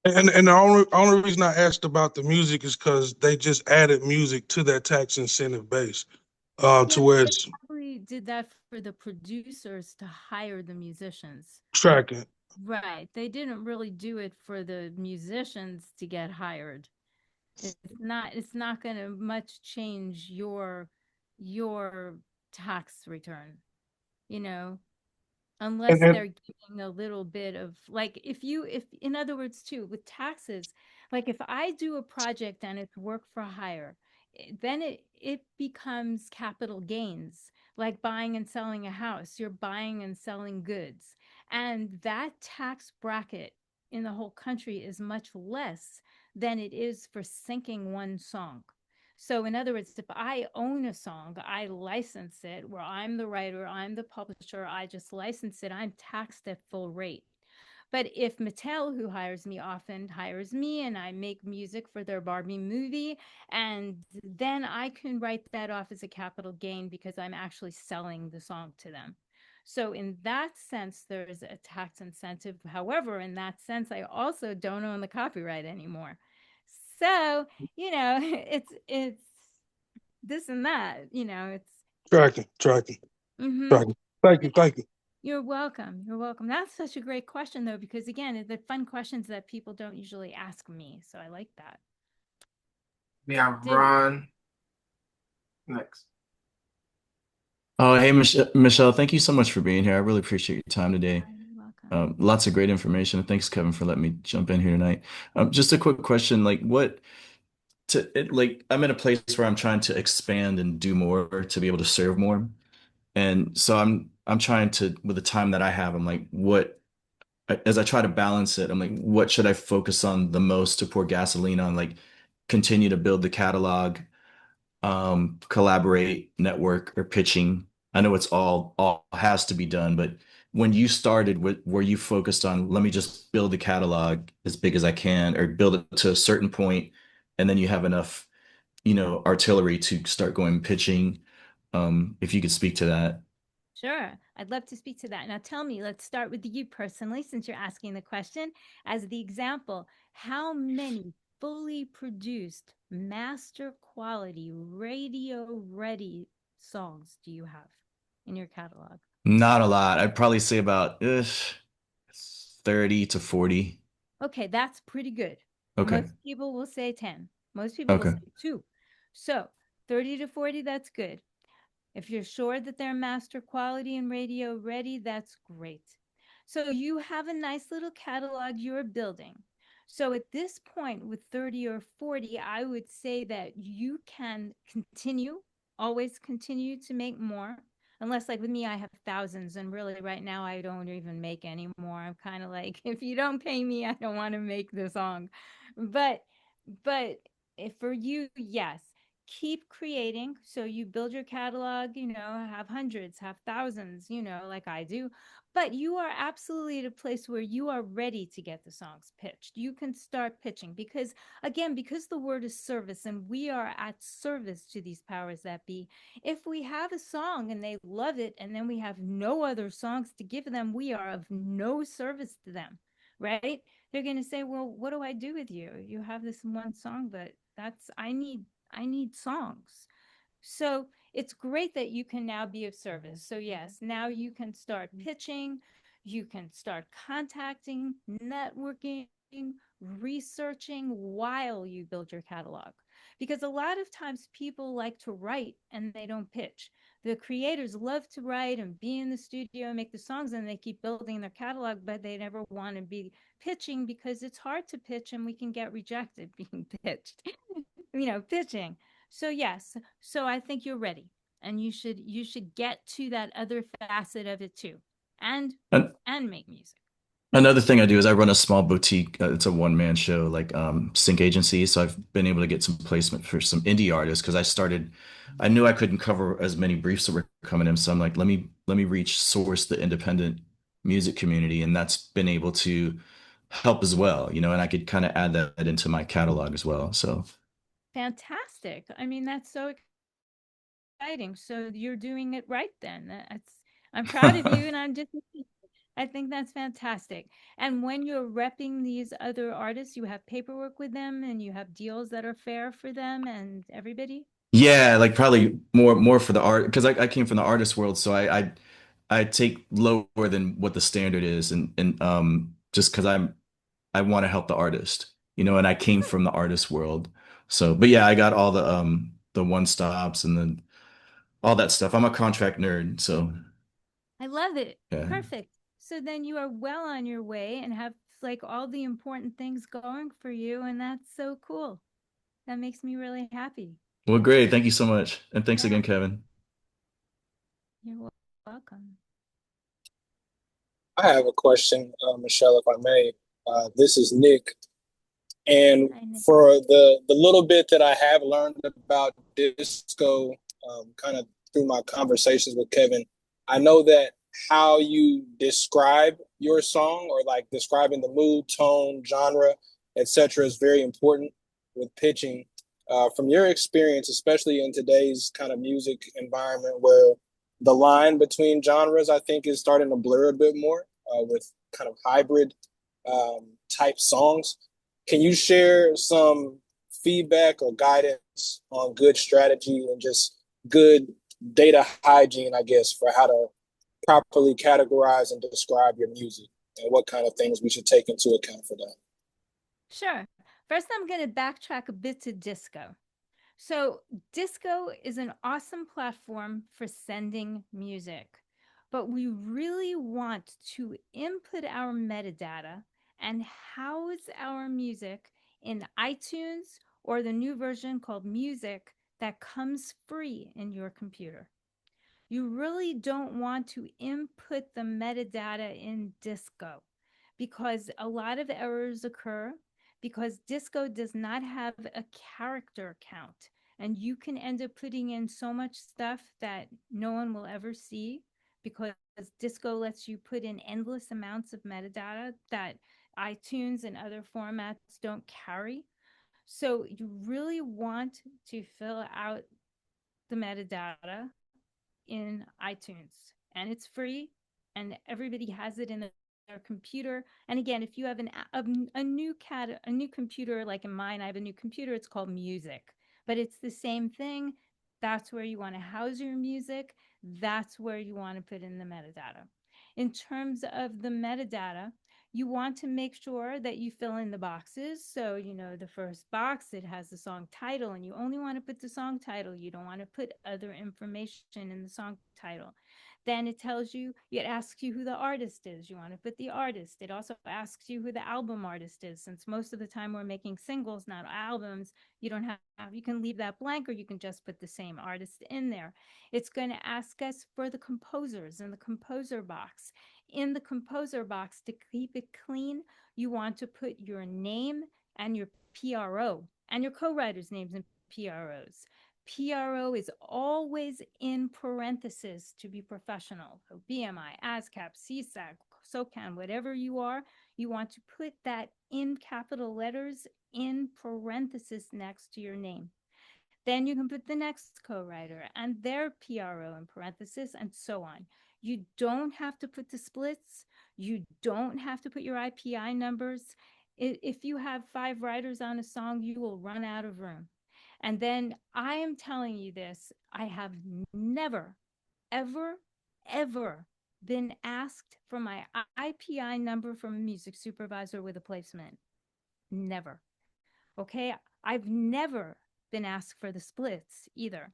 And the only reason I asked about the music is because they just added music to that tax incentive base, Yeah, to where they it's probably did that for the producers to hire the musicians. tracking. Right. They didn't really do it for the musicians to get hired. It's not going to much change your tax return, you know, And, unless and they're giving a little bit of like if in other words too with taxes, like if I do a project and it's work for hire, then it becomes capital gains, like buying and selling a house. You're buying and selling goods, and that tax bracket in the whole country is much less than it is for syncing one song. So, in other words, if I own a song, I license it, where I'm the writer, I'm the publisher, I just license it, I'm taxed at full rate. But if Mattel, who hires me often, hires me and I make music for their Barbie movie, and then I can write that off as a capital gain because I'm actually selling the song to them. So, in that sense, there's a tax incentive. However, in that sense, I also don't own the copyright anymore. So, it's this and that, it's tracking. mm-hmm. Tracking. Thank you, Yeah. thank you. You're welcome. You're welcome. That's such a great question, though, because again, the fun questions that people don't usually ask me. So I like that. We have Did Ron next. Oh, hey, Michelle, thank you so much for being here. I really appreciate your time today. You're welcome. Lots of great information. Thanks, Kevin, for letting me jump in here tonight. Just a quick question, like like I'm in a place where I'm trying to expand and do more to be able to serve more. And so I'm trying to, with the time that I have, I'm like, as I try to balance it, I'm like, what should I focus on the most to pour gasoline on? Like continue to build the catalog, collaborate, network, or pitching. I know it's all has to be done, but when you started, were you focused on let me just build the catalog as big as I can, or build it to a certain point, and then you have enough, artillery to start going pitching? If you could speak to that. Sure. I'd love to speak to that. Now tell me, let's start with you personally, since you're asking the question. As the example, how many fully produced, master quality, radio ready songs do you have in your catalog? Not a lot. I'd probably say about 30 to 40. Okay, that's pretty good. Okay. Most people will say 10. Most people will Okay. say 2. So 30 to 40, that's good. If you're sure that they're master quality and radio ready, that's great. So you have a nice little catalog you're building. So at this point with 30 or 40, I would say that you can continue, always continue to make more. Unless like with me, I have thousands and really right now I don't even make any more. I'm kind of like, if you don't pay me, I don't want to make the song. But but if for you, yes, keep creating. So you build your catalog, have hundreds, have thousands, like I do. But you are absolutely at a place where you are ready to get the songs pitched. You can start pitching because, again, because the word is service and we are at service to these powers that be. If we have a song and they love it and then we have no other songs to give them, we are of no service to them, right? They're going to say, well, what do I do with you? You have this one song, but I need songs. So it's great that you can now be of service. So yes, now you can start pitching, you can start contacting, networking, researching while you build your catalog. Because a lot of times people like to write and they don't pitch. The creators love to write and be in the studio and make the songs and they keep building their catalog, but they never want to be pitching because it's hard to pitch and we can get rejected being pitched, pitching. So yes, so I think you're ready and you should get to that other facet of it too. And And and make music. Another thing I do is I run a small boutique. It's a one-man show, like sync agency. So I've been able to get some placement for some indie artists because I knew I couldn't cover as many briefs that were coming in. So I'm like, let me reach source the independent music community, and that's been able to help as well, and I could kind of add that into my catalog as well. So Fantastic. I mean, that's so exciting. So you're doing it right then. I'm proud of you, and I think that's fantastic. And when you're repping these other artists, you have paperwork with them and you have deals that are fair for them and everybody? yeah, like probably more for the art because I came from the artist world, so I take lower than what the standard is, and just because I want to help the artist, and I came from the artist world. So, but yeah, I got all the one stops and then all that stuff. I'm a contract nerd, so I love it. yeah. Perfect. So then you are well on your way and have like all the important things going for you. And that's so cool. That makes me really happy. Well, great. Thank you so much. And thanks Yeah, again, Kevin. you're welcome. I have a question, Michelle, if I may. This is Nick, and I know. for the little bit that I have learned about disco, kind of through my conversations with Kevin, I know that how you describe your song or like describing the mood, tone, genre, etc., is very important with pitching. From your experience, especially in today's kind of music environment where the line between genres, I think, is starting to blur a bit more with kind of hybrid type songs. Can you share some feedback or guidance on good strategy and just good data hygiene, I guess, for how to properly categorize and describe your music and what kind of things we should take into account for that? Sure. First, I'm going to backtrack a bit to disco. So, disco is an awesome platform for sending music, but we really want to input our metadata and house our music in iTunes or the new version called Music that comes free in your computer. You really don't want to input the metadata in disco because a lot of errors occur because disco does not have a character count. And you can end up putting in so much stuff that no one will ever see because disco lets you put in endless amounts of metadata that iTunes and other formats don't carry. So you really want to fill out the metadata in iTunes, and it's free, and everybody has it in their computer. And again, if you have a new computer like in mine, I have a new computer. It's called Music, but it's the same thing. That's where you want to house your music. That's where you want to put in the metadata. In terms of the metadata, you want to make sure that you fill in the boxes. So, the first box, it has the song title, and you only want to put the song title. You don't want to put other information in the song title. Then it asks you who the artist is. You want to put the artist. It also asks you who the album artist is. Since most of the time we're making singles, not albums, you can leave that blank or you can just put the same artist in there. It's going to ask us for the composers in the composer box. In the composer box, to keep it clean, you want to put your name and your PRO and your co-writers' names and PROs. PRO is always in parentheses to be professional. So BMI, ASCAP, CSAC, SOCAN, whatever you are, you want to put that in capital letters in parentheses next to your name. Then you can put the next co-writer and their PRO in parentheses and so on. You don't have to put the splits. You don't have to put your IPI numbers. If you have 5 writers on a song, you will run out of room. And then I am telling you this, I have never, ever, ever been asked for my IPI number from a music supervisor with a placement. Never. Okay. I've never been asked for the splits either.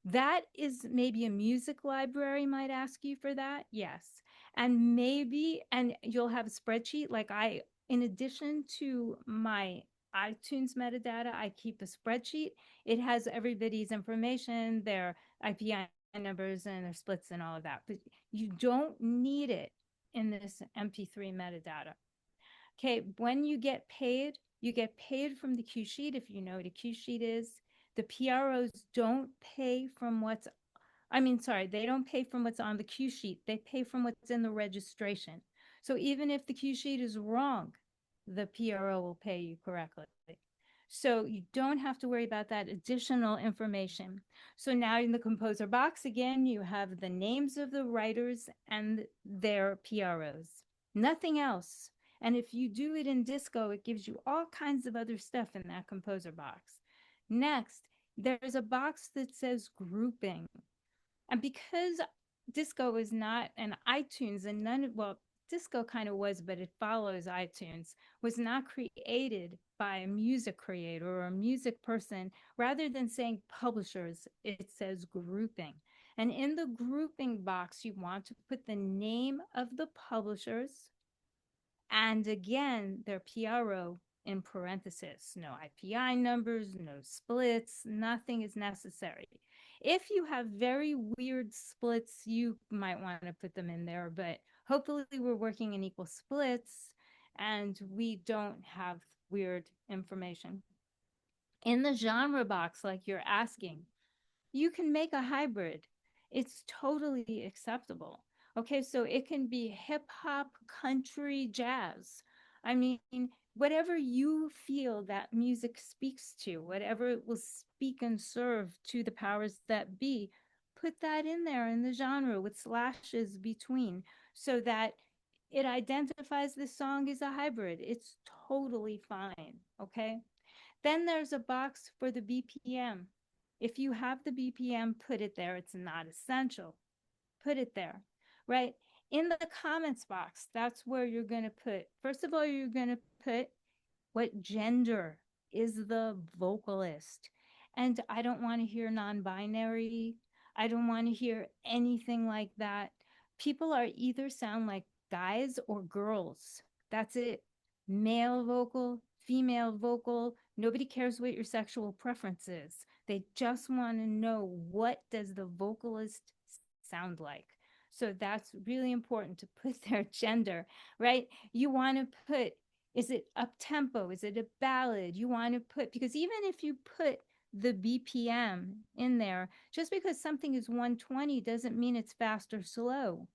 That is maybe a music library might ask you for that. Yes. And you'll have a spreadsheet in addition to my iTunes metadata, I keep a spreadsheet. It has everybody's information, their IPI numbers and their splits and all of that. But you don't need it in this MP3 metadata. Okay, when you get paid from the Q sheet, if you know what a Q sheet is. The PROs don't pay from what's, they don't pay from what's on the Q sheet. They pay from what's in the registration. So even if the Q sheet is wrong, the PRO will pay you correctly. So you don't have to worry about that additional information. So now in the composer box, again, you have the names of the writers and their PROs, nothing else. And if you do it in Disco, it gives you all kinds of other stuff in that composer box. Next, there's a box that says grouping. And because Disco is not an iTunes, and Disco kind of was, but it follows iTunes, was not created by a music creator or a music person. Rather than saying publishers, it says grouping. And in the grouping box, you want to put the name of the publishers and again, their PRO in parentheses. No IPI numbers, no splits, nothing is necessary. If you have very weird splits, you might want to put them in there, but hopefully we're working in equal splits and we don't have weird information. In the genre box, like you're asking, you can make a hybrid. It's totally acceptable. Okay, so it can be hip hop, country, jazz. I mean, whatever you feel that music speaks to, whatever it will speak and serve to the powers that be, put that in there in the genre with slashes between so that it identifies the song as a hybrid. It's totally fine. Okay. Then there's a box for the BPM. If you have the BPM, put it there. It's not essential. Put it there, right? In the comments box, that's where you're going to put, first of all, you're going to put what gender is the vocalist. And I don't want to hear non-binary. I don't want to hear anything like that. People are either sound like guys or girls. That's it. Male vocal, female vocal. Nobody cares what your sexual preference is. They just want to know, what does the vocalist sound like? So that's really important to put their gender, right? You want to put, is it up tempo? Is it a ballad? You want to put, because even if you put the BPM in there, just because something is 120 doesn't mean it's fast or slow,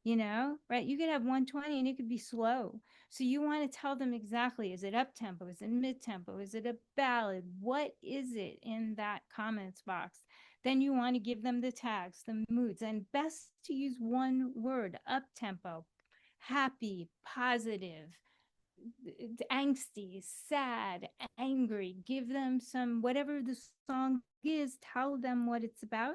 right? You could have 120 and it could be slow. So you want to tell them exactly, is it up tempo? Is it mid tempo? Is it a ballad? What is it in that comments box? Then you want to give them the tags, the moods, and best to use one word: up tempo, happy, positive, angsty, sad, angry. Give them some, whatever the song is, tell them what it's about,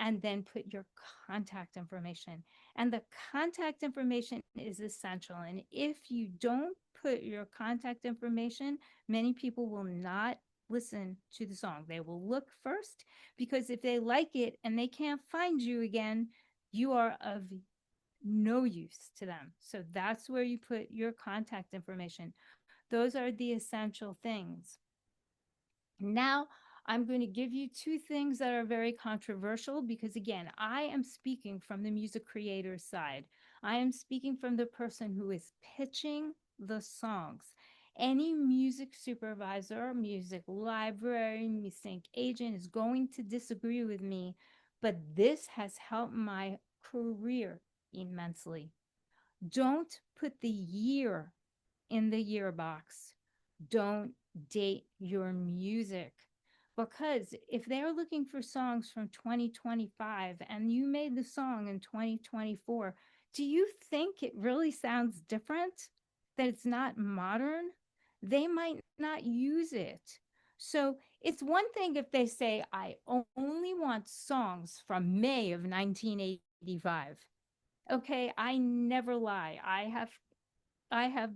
and then put your contact information. And the contact information is essential. And if you don't put your contact information, many people will not listen to the song. They will look first, because if they like it and they can't find you again, you are of no use to them. So that's where you put your contact information. Those are the essential things. Now, I'm going to give you two things that are very controversial, because again, I am speaking from the music creator side. I am speaking from the person who is pitching the songs. Any music supervisor, music library, music agent is going to disagree with me, but this has helped my career immensely. Don't put the year in the year box. Don't date your music, because if they're looking for songs from 2025 and you made the song in 2024, do you think it really sounds different, that it's not modern? They might not use it. So it's one thing if they say, I only want songs from May of 1985. Okay, I never lie. I have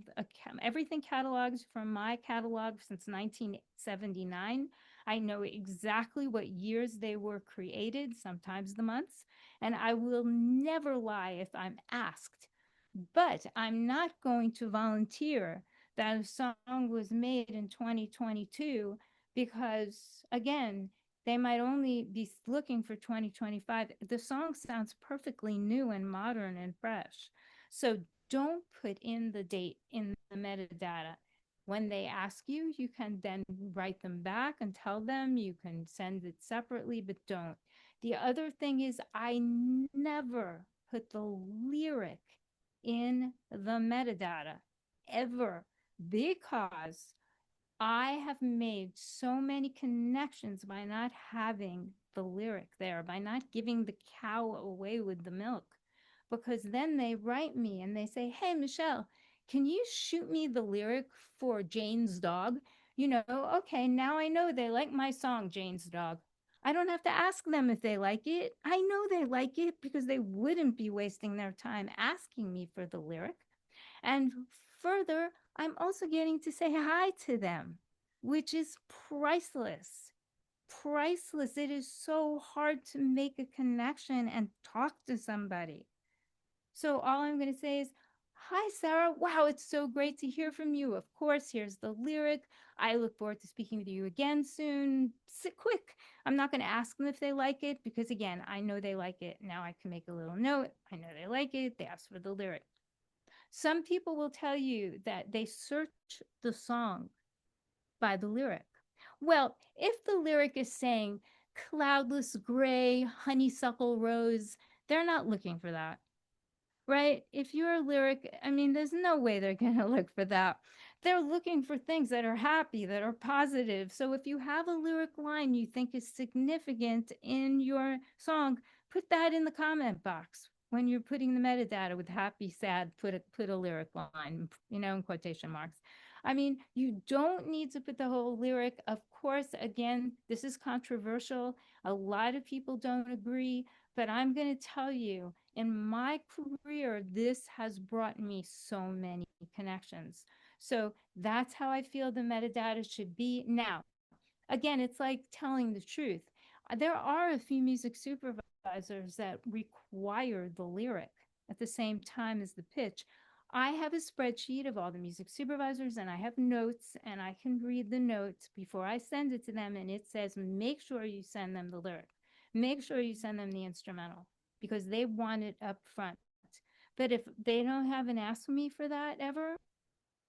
everything cataloged from my catalog since 1979. I know exactly what years they were created, sometimes the months, and I will never lie if I'm asked. But I'm not going to volunteer that a song was made in 2022, because, again, they might only be looking for 2025. The song sounds perfectly new and modern and fresh. So don't put in the date in the metadata. When they ask you, you can then write them back and tell them. You can send it separately, but don't. The other thing is, I never put the lyric in the metadata ever, because I have made so many connections by not having the lyric there, by not giving the cow away with the milk. Because then they write me and they say, hey, Michele, can you shoot me the lyric for Jane's dog? Okay, now I know they like my song, Jane's Dog. I don't have to ask them if they like it. I know they like it because they wouldn't be wasting their time asking me for the lyric. And further, I'm also getting to say hi to them, which is priceless. Priceless. It is so hard to make a connection and talk to somebody. So all I'm going to say is, hi, Sarah. Wow, it's so great to hear from you. Of course, here's the lyric. I look forward to speaking with you again soon. Sit quick. I'm not going to ask them if they like it because, again, I know they like it. Now I can make a little note. I know they like it. They asked for the lyric. Some people will tell you that they search the song by the lyric. Well, if the lyric is saying cloudless gray, honeysuckle rose, they're not looking for that, right? If you're a lyric, I mean, there's no way they're going to look for that. They're looking for things that are happy, that are positive. So if you have a lyric line you think is significant in your song, put that in the comment box. When you're putting the metadata with happy, sad, put a lyric line, in quotation marks. I mean, you don't need to put the whole lyric. Of course, again, this is controversial. A lot of people don't agree, but I'm going to tell you, in my career, this has brought me so many connections. So that's how I feel the metadata should be. Now, again, it's like telling the truth. There are a few music supervisors that require the lyric at the same time as the pitch. I have a spreadsheet of all the music supervisors and I have notes and I can read the notes before I send it to them. And it says, make sure you send them the lyric. Make sure you send them the instrumental because they want it up front. But if they haven't asked me for that ever,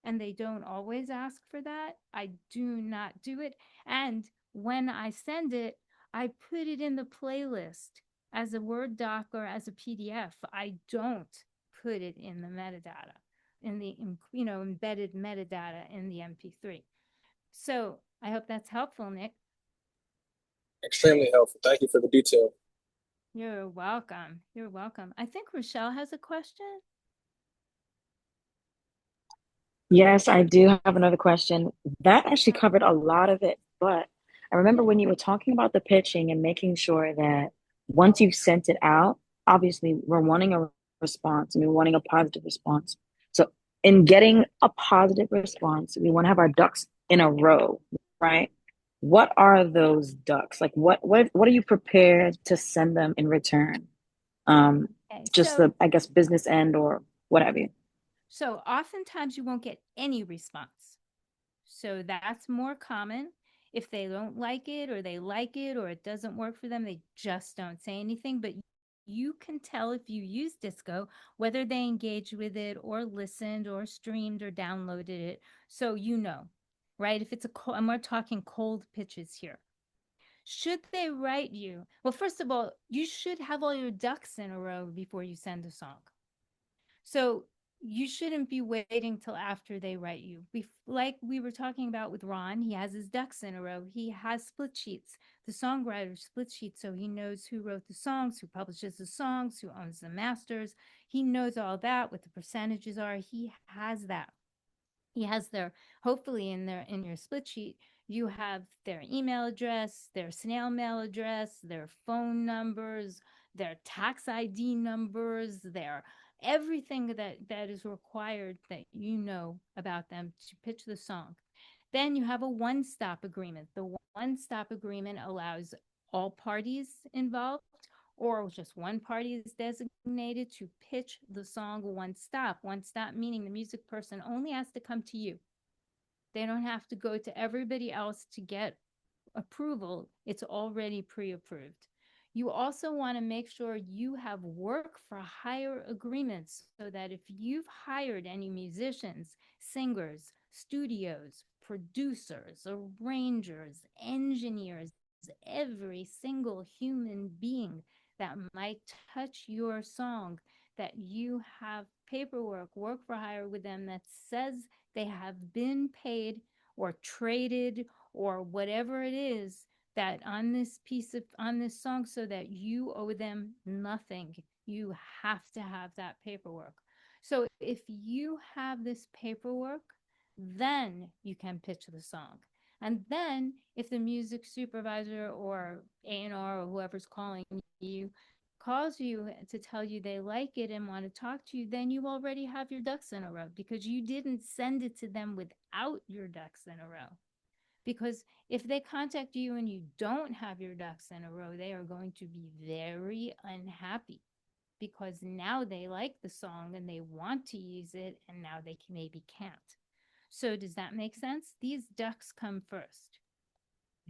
and they don't always ask for that, I do not do it. And when I send it, I put it in the playlist as a Word doc or as a PDF. I don't put it in the metadata, in the embedded metadata in the MP3. So I hope that's helpful, Nick. Extremely helpful. Thank you for the detail. You're welcome. You're welcome. I think Rochelle has a question. Yes, I do have another question. That actually covered a lot of it, but I remember when you were talking about the pitching and making sure that once you've sent it out, obviously we're wanting a response and we're wanting a positive response. So in getting a positive response, we want to have our ducks in a row, right? What are those ducks? Like what are you prepared to send them in return? Okay, Just the, I guess, business end or what have you. So oftentimes you won't get any response. So that's more common. If they don't like it or they like it or it doesn't work for them, they just don't say anything. But you can tell if you use Disco whether they engaged with it or listened or streamed or downloaded it. So right? If it's and we're talking cold pitches here. Should they write you? Well, first of all, you should have all your ducks in a row before you send a song. So you shouldn't be waiting till after they write you. Like we were talking about with Ron, he has his ducks in a row. He has split sheets, the songwriter split sheet, so he knows who wrote the songs, who publishes the songs, who owns the masters. He knows all that, what the percentages are. He has that. He has hopefully in your split sheet, you have their email address, their snail mail address, their phone numbers, their tax ID numbers, their everything that is required that you know about them to pitch the song. Then you have a one-stop agreement. The one-stop agreement allows all parties involved or just one party is designated to pitch the song one stop. One stop meaning the music person only has to come to you. They don't have to go to everybody else to get approval. It's already pre-approved. You also want to make sure you have work for hire agreements so that if you've hired any musicians, singers, studios, producers, arrangers, engineers, every single human being that might touch your song, that you have paperwork, work for hire with them that says they have been paid or traded or whatever it is that on this song, so that you owe them nothing. You have to have that paperwork. So if you have this paperwork, then you can pitch the song. And then if the music supervisor or A&R or whoever's calling you calls you to tell you they like it and want to talk to you, then you already have your ducks in a row because you didn't send it to them without your ducks in a row. Because if they contact you and you don't have your ducks in a row, they are going to be very unhappy because now they like the song and they want to use it and now they maybe can't. So does that make sense? These ducks come first.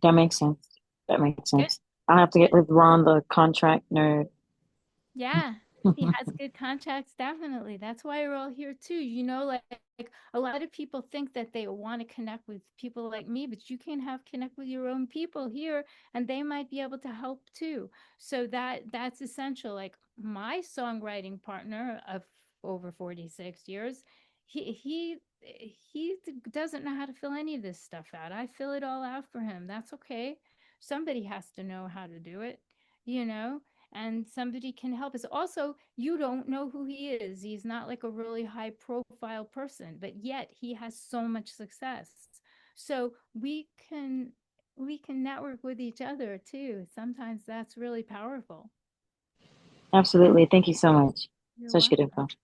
That makes sense. That makes Good. sense. I have to get with Ron, the contract nerd. Yeah, he has good contacts, definitely. That's why we're all here too. Like a lot of people think that they want to connect with people like me, but you can have connect with your own people here, and they might be able to help too. So that's essential. Like my songwriting partner of over 46 years, he doesn't know how to fill any of this stuff out. I fill it all out for him. That's okay. Somebody has to know how to do it, you know? And somebody can help us. Also, you don't know who he is. He's not like a really high profile person, but yet he has so much success. So we can network with each other too. Sometimes that's really powerful. Absolutely. Thank you so much. You're Such good welcome. info.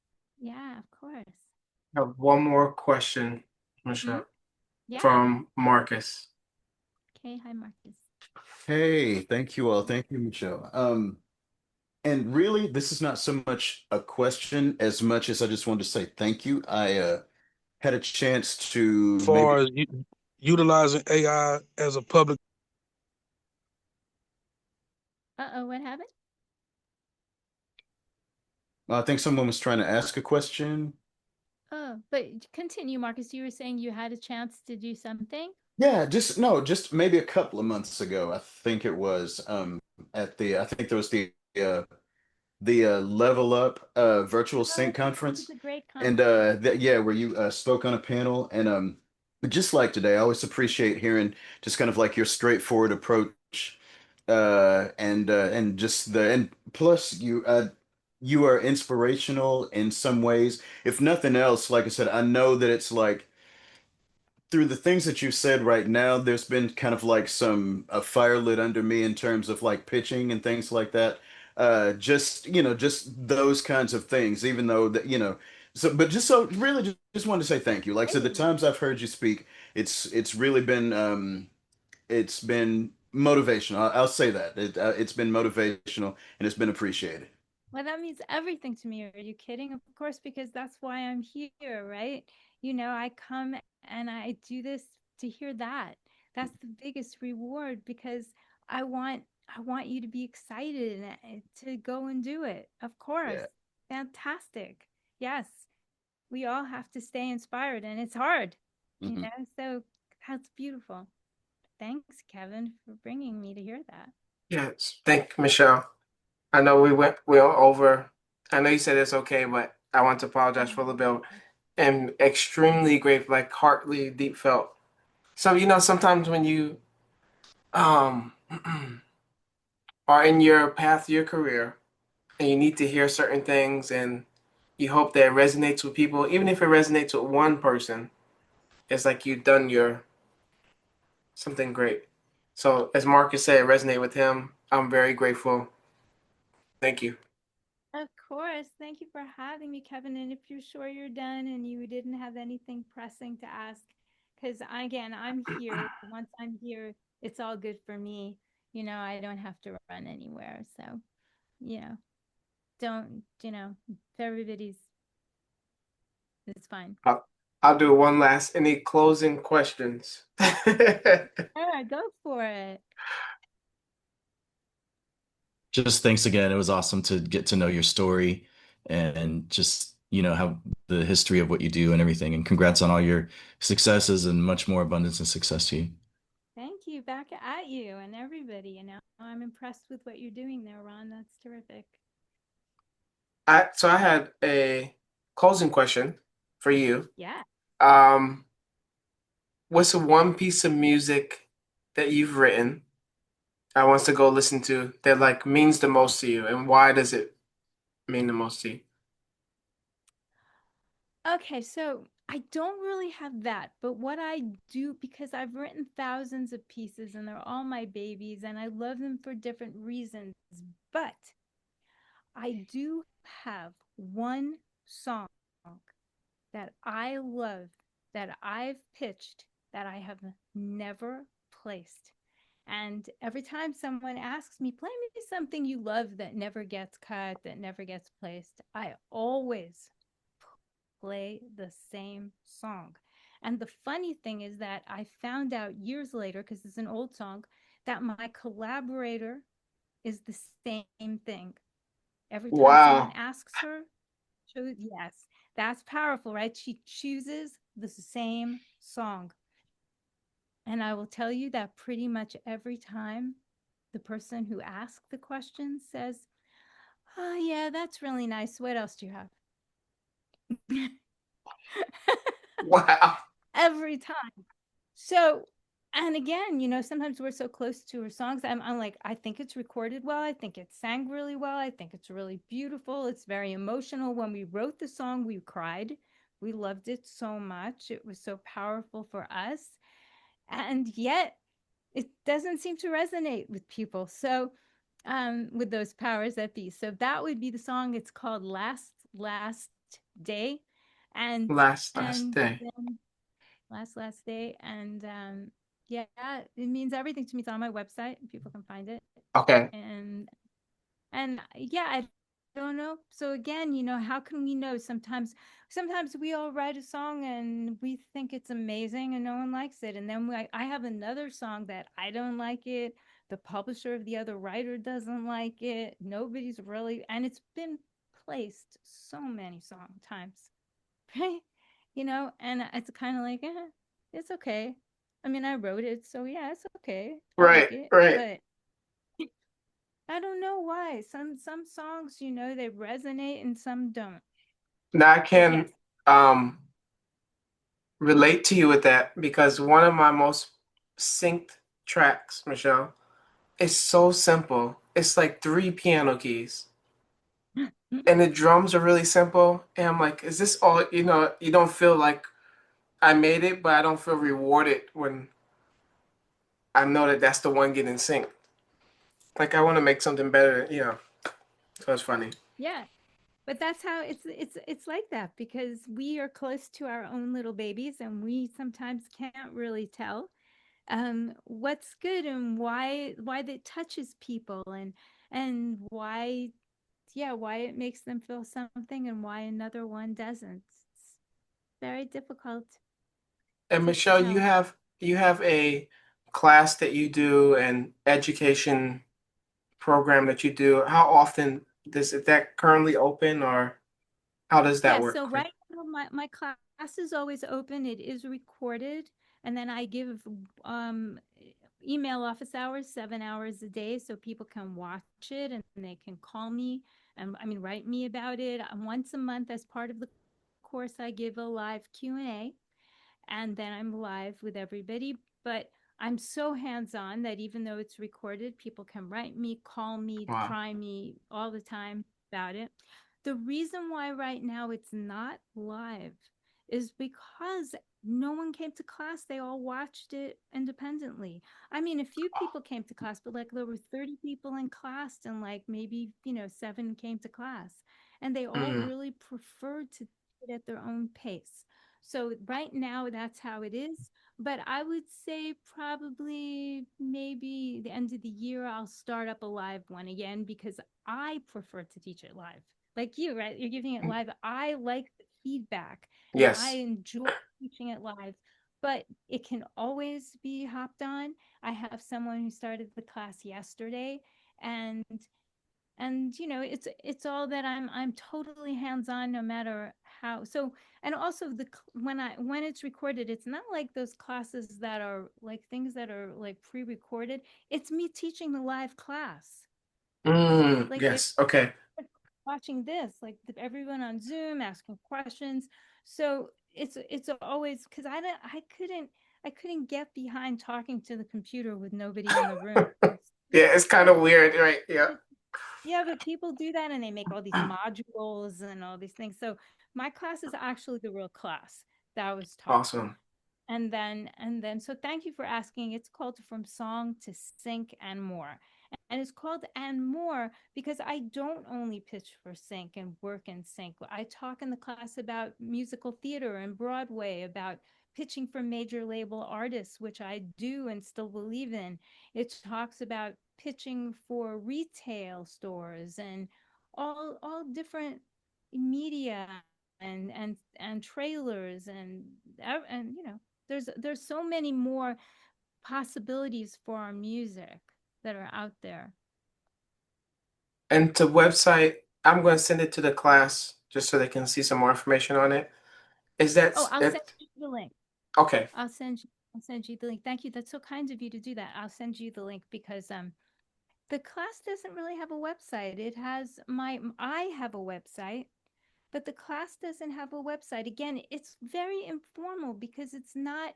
Yeah, of course. I have one more question, Hmm? Michelle, Yeah. from Marcus. Okay. Hi, Marcus. Hey, thank you all. Thank you, Michelle. And really, this is not so much a question as much as I just wanted to say thank you. I had a chance to As maybe far as utilizing AI as a public. Uh-oh, what happened? I think someone was trying to ask a question. Oh, but continue, Marcus. You were saying you had a chance to do something? Yeah, just no, just maybe a couple of months ago, I think it was at the I think there was the Level Up virtual Oh, sync conference. it's a great And conference. yeah, where you spoke on a panel and just like today, I always appreciate hearing just kind of like your straightforward approach and just the and plus you are inspirational in some ways. If nothing else, like I said, I know that it's like through the things that you said right now, there's been kind of like some a fire lit under me in terms of like pitching and things like that. Just just those kinds of things. Even though that so but just so really just wanted to say thank you. Like I said, the Hey. times I've heard you speak, it's really been it's been motivational. I'll say that it's been motivational and it's been appreciated. Well, that means everything to me. Are you kidding? Of course, because that's why I'm here, right? I come and I do this to hear that. That's the biggest reward because I want I want you to be excited and to go and do it. Of course. Yeah. Fantastic. Yes. We all have to stay inspired and it's hard, Hmm. So that's beautiful. Thanks, Kevin, for bringing me to hear that. Yes, thank you, Michelle. I know we were over. I know you said it's okay, but I want to apologize for a little bit. I'm extremely grateful, like heartily deep felt. So sometimes when you um are in your path to your career and you need to hear certain things and you hope that it resonates with people, even if it resonates with one person, it's like you've done your something great. So as Marcus said, resonate with him. I'm very grateful. Thank you. Of course. Thank you for having me, Kevin. And if you're sure you're done and you didn't have anything pressing to ask, because again, I'm here. Once I'm here, it's all good for me. I don't have to run anywhere. So, you know, don't, if everybody's, it's fine. I'll do one last. Any closing questions? Yeah, go for it. just thanks again. It was awesome to get to know your story and just, how the history of what you do and everything. And congrats on all your successes and much more abundance and success to you. Thank you. Back at you and everybody. I'm impressed with what you're doing there, Ron. That's terrific. So I had a closing question for you. Yeah. Um, what's the one piece of music that you've written I wants to go listen to that like means the most to you, and why does it mean the most to you? Okay, so I don't really have that, but what I do, because I've written thousands of pieces and they're all my babies and I love them for different reasons, but I do have one song that I love that I've pitched that I have never placed. And every time someone asks me, play me something you love that never gets cut, that never gets placed, I always play the same song. And the funny thing is that I found out years later, because it's an old song, that my collaborator is the same thing. Every time someone Wow. asks her, yes, that's powerful, right? She chooses the same song. And I will tell you that pretty much every time the person who asked the question says, oh, yeah, that's really nice. What else do you have? Wow. Every time. So, and again, sometimes we're so close to her songs. I'm like, I think it's recorded well. I think it sang really well. I think it's really beautiful. It's very emotional. When we wrote the song, we cried. We loved it so much. It was so powerful for us. And yet, it doesn't seem to resonate with people. So, with those powers that be. So that would be the song. It's called Last Day. And Last and day. then last day, and yeah, it means everything to me. It's on my website, people can find it. Okay. And yeah, I don't know. So again, how can we know? Sometimes we all write a song and we think it's amazing and no one likes it, and then I have another song that I don't like it, the publisher of the other writer doesn't like it, nobody's really, and it's been placed so many times. Right? And it's kind of like, it's okay. I mean, I wrote it, so yeah, it's okay. I Right, like it, right. but I don't know why. Some songs, they resonate and some don't. Now I But yes, can um relate to you with that because one of my most synced tracks, Michelle, is so simple. It's like three piano keys. And the drums are really simple. And I'm like, is this all, you don't feel like I made it, but I don't feel rewarded when I know that that's the one getting synced. Like I want to make something better. So it's funny. yeah. But that's how it's like that because we are close to our own little babies and we sometimes can't really tell what's good and why that touches people and why, yeah, why it makes them feel something and why another one doesn't. It's very difficult And to Michelle, you tell. have you have a class that you do, an education program that you do. How often is that currently open, or how does that Yeah, so work? right now my class is always open. It is recorded, and then I give um email office hours, 7 hours a day, so people can watch it and they can call me and I mean write me about it. Once a month as part of the course, I give a live Q&A and then I'm live with everybody. But I'm so hands on that even though it's recorded, people can write me, call me, Wow. try me all the time about it. The reason why right now it's not live is because no one came to class. They all watched it independently. I mean, a few people came to class, but like there were 30 people in class and like maybe, 7 came to class. And they all Mm, really preferred to do it at their own pace. So right now that's how it is. But I would say probably maybe the end of the year I'll start up a live one again because I prefer to teach it live. Like you, right? You're giving it live. I like the feedback and I yes. enjoy teaching it live, but it can always be hopped on. I have someone who started the class yesterday and you know, it's all that I'm totally hands-on no matter how. So, and also when it's recorded, it's not like those classes that are like things that are like pre-recorded. It's me teaching the live class. Like they're Yes. Okay. watching this, like everyone on Zoom asking questions. So it's always because I couldn't get behind talking to the computer with nobody in the room. Yeah, it's kind of weird, right? Yeah. Yeah, but people do that and they make all these modules and all these things. So my class is actually the real class that was taught. Awesome. And then so thank you for asking. It's called From Song to Sync and More. And it's called and more because I don't only pitch for sync and work in sync. I talk in the class about musical theater and Broadway, about pitching for major label artists, which I do and still believe in. It talks about pitching for retail stores and all different media and trailers and you know, there's so many more possibilities for our music that are out there. And to website, I'm going to send it to the class just so they can see some more information on it. Is that Oh, I'll send it? you the link. Okay. I'll send you the link. Thank you. That's so kind of you to do that. I'll send you the link because the class doesn't really have a website. It has I have a website, but the class doesn't have a website. Again, it's very informal because it's not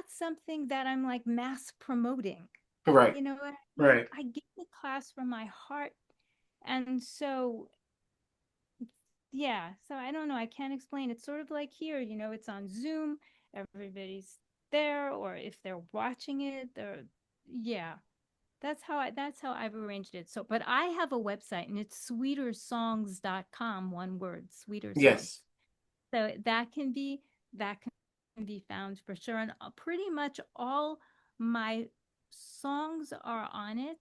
something that I'm like mass promoting. Right. You know what I mean? Right. I give the class from my heart. And so, yeah, so I don't know. I can't explain. It's sort of like here, you know, it's on Zoom, everybody's there, or if they're watching it, yeah, that's how I've arranged it. So, but I have a website and it's sweetersongs.com, one word, Sweeter Songs. Yes. So that can be found for sure. And pretty much all my songs are on it,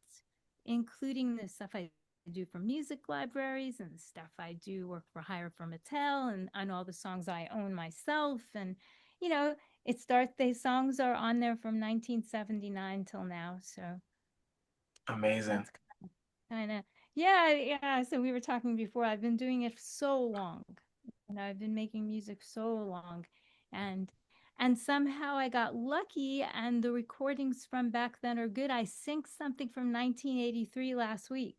including the stuff I do for music libraries and the stuff I do work for hire for Mattel and all the songs I own myself. And, you know, the songs are on there from 1979 till now. So Amazing. that's kind of, yeah, yeah. So we were talking before, I've been doing it so long. You know, I've been making music so long, and somehow I got lucky, and the recordings from back then are good. I synced something from 1983 last week,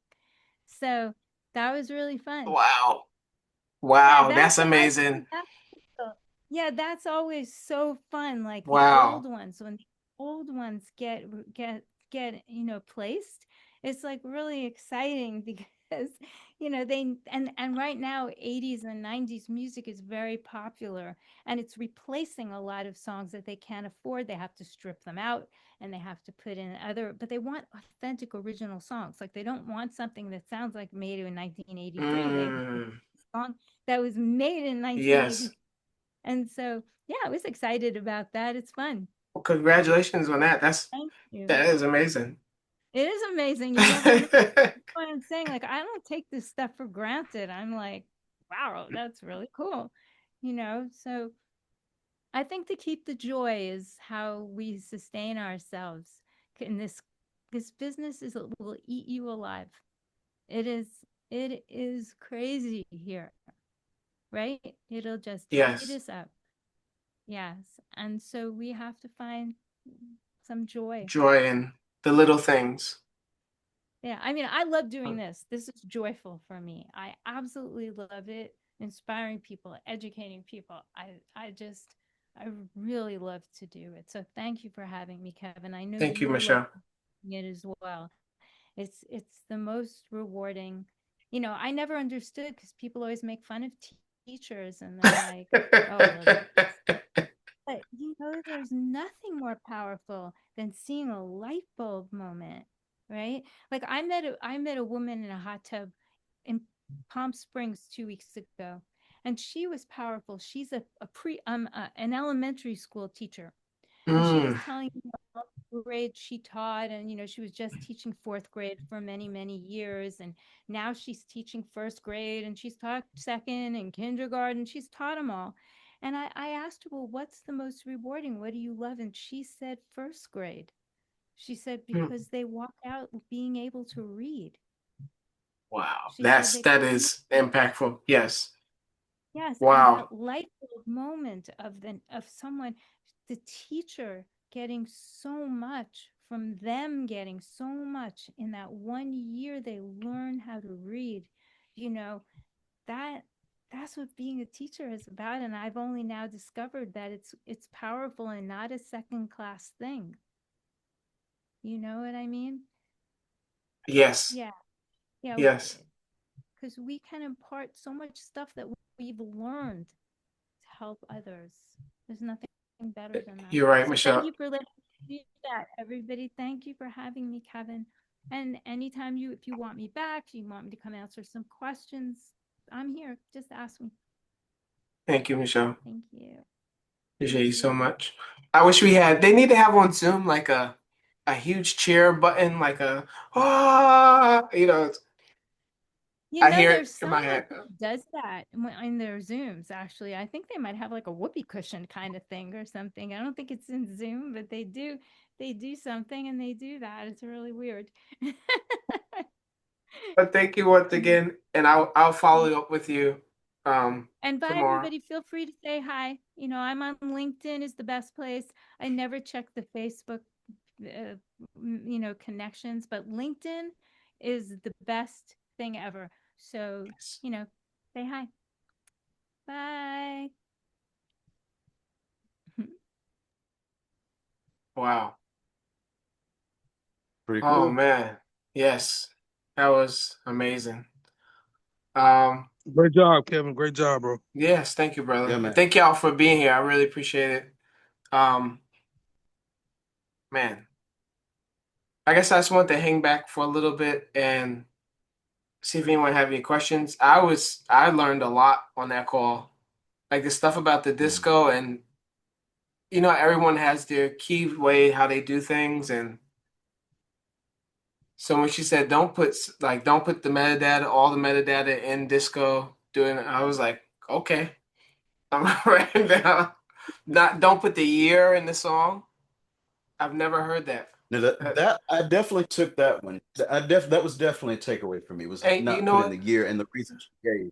so that was really fun. Wow. Yeah, Wow. That's amazing. yeah, that's always so fun. Like the old Wow. ones, when the old ones get you know placed, it's like really exciting because you know they and right now 80s and 90s music is very popular and it's replacing a lot of songs that they can't afford. They have to strip them out and they have to put in other, but they want authentic original songs. Like they don't want something that sounds like made in 1983. They want a Mm. song that was made in Yes. 1983. And so, yeah, I was excited about that. It's fun. Well, congratulations on that. Thank you. That is amazing. It is amazing. You never know what I'm saying. Like, I don't take this stuff for granted. I'm like, wow, that's really cool. You know, so I think to keep the joy is how we sustain ourselves. In this business will eat you alive. It is it is crazy here, right? It'll just eat Yes. us up. Yes. And so we have to find some joy. Joy in the little things. Yeah. I mean, I love doing this. This is joyful for me. I absolutely love it. Inspiring people, educating people. I really love to do it. So thank you for having me, Kevin. I know Thank you, you love Michelle. it as well. It's the most rewarding. You know, I never understood because people always make fun of teachers and they're like, oh, well, but you know, there's nothing more powerful than seeing a light bulb moment, right? Like I met a woman in a hot tub in Palm Springs 2 weeks ago, and she was powerful. She's an elementary school teacher, and she was Mm. telling me what grade she taught, and you know she was just teaching fourth grade for many years, and now she's teaching first grade, and she's taught second and kindergarten. She's taught them all, and I asked her, well, what's the most rewarding? What do you love? And she said first grade. She said because they walk out being able to read. Wow. She said they That is impactful. Yes. yes, and Wow. that light bulb moment of someone, the teacher getting so much from them, getting so much in that 1 year they learn how to read, you know, that that's what being a teacher is about. And I've only now discovered that it's powerful and not a second class thing. You know what I mean? Yes. Yeah. Yeah. Yes. Because we can impart so much stuff that we've learned to help others. There's nothing better than that. You're right, So thank Michele. you for letting me do that, everybody. Thank you for having me, Kevin. And anytime if you want me back, you want me to come answer some questions, I'm here. Just ask me. Thank you, Michele. Thank you. Appreciate Thank you so you. much. I wish they need to have on Zoom like a huge cheer button, like You I know, hear it there's in my someone head. who does that in their Zooms, actually. I think they might have like a whoopee cushion kind of thing or something. I don't think it's in Zoom, but they do something and they do that. It's really weird. But thank you once again, and I'll follow up with you And bye, tomorrow. everybody. Feel free to say hi. You know, I'm on LinkedIn is the best place. I never check the Facebook, connections, but LinkedIn is the best thing ever. So, Yes. say hi. Bye. Wow. Pretty Oh cool. man. Yes. That was amazing. Um, Great job, Kevin. Great job, bro. yes, thank you, brother. Yeah, And man. thank y'all for being here. I really appreciate it. Um, man. I guess I just want to hang back for a little bit and see if anyone have any questions. I learned a lot on that call. Like the stuff about the Mhm. disco and everyone has their key way how they do things. And so when she said don't put the metadata, all the metadata in disco doing it, I was like, okay. I'm writing down. Not don't put the year in the song. I've never heard that. No, Uh, that I definitely took that one. That was definitely a takeaway for me, was and you not know putting the what? year and the reason she gave.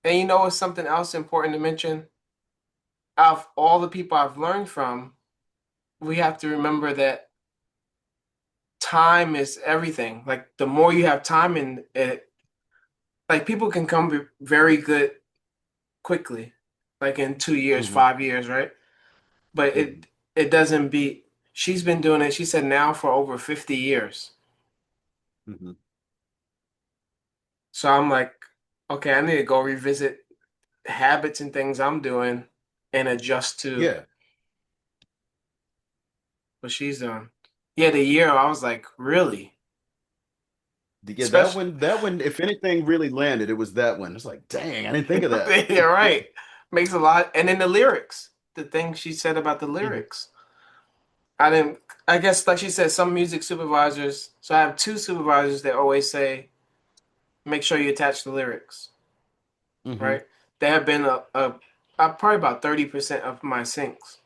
And you know what's something else important to mention? Of all the people I've learned from, we have to remember that time is everything. Like the more you have time in it, like people can come very good quickly, like in 2 years, Hmm. 5 years, right? But Hmm. it doesn't beat. She's been doing it. She said now for over 50 years. Hmm. So I'm like, okay, I need to go revisit habits and things I'm doing and adjust to Yeah. what she's doing. Yeah, the year I was like, really? Yeah, Especially, that one, if anything really landed, it was that one. It's like, dang, I didn't think of that. you're right. Makes a lot. And then the lyrics, the thing she said about the Hmm. lyrics. I didn't, I guess, like she said, some music supervisors. So I have two supervisors that always say, make sure you attach the lyrics, Hmm. right? They have been probably about 30% of my syncs.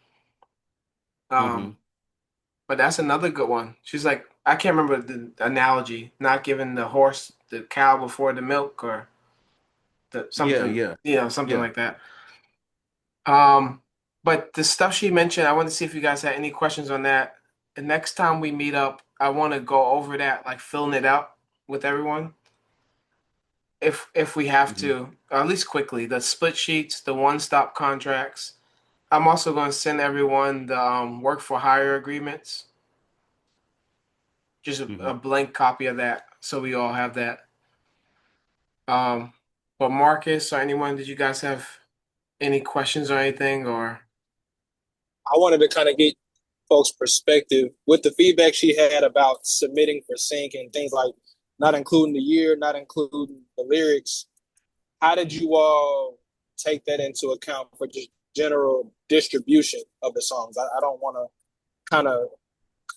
Um, Hmm. But that's another good one. She's like, I can't remember the analogy, not giving the cow before the milk or Yeah, something, yeah, something yeah. like that. Um, but the stuff she mentioned, I want to see if you guys had any questions on that. The next time we meet up, I want to go over that, like filling it out with everyone, if we have Hmm. to, or at least quickly. The split sheets, the one-stop contracts. I'm also going to send everyone the work for hire agreements, just a Hmm. blank copy of that, so we all have that. Um, but Marcus or anyone, did you guys have any questions or anything? Or I wanted to kind of get folks' perspective with the feedback she had about submitting for sync and things like not including the year, not including the lyrics. How did you all take that into account for just general distribution of the songs? I don't want to kind of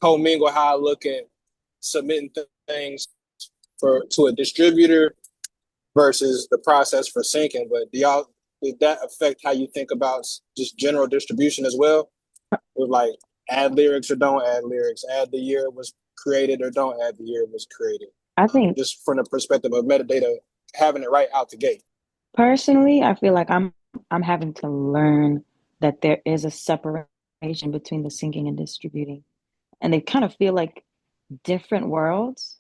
commingle how I look at submitting things for to a distributor versus the process for syncing. But did that affect how you think about just general distribution as well? With like add lyrics or don't add lyrics, add the year was created or don't add the year it was created? I think Just from the perspective of metadata, having it right out the gate. personally, I feel like I'm having to learn that there is a separation between the syncing and distributing. And they kind of feel like different worlds,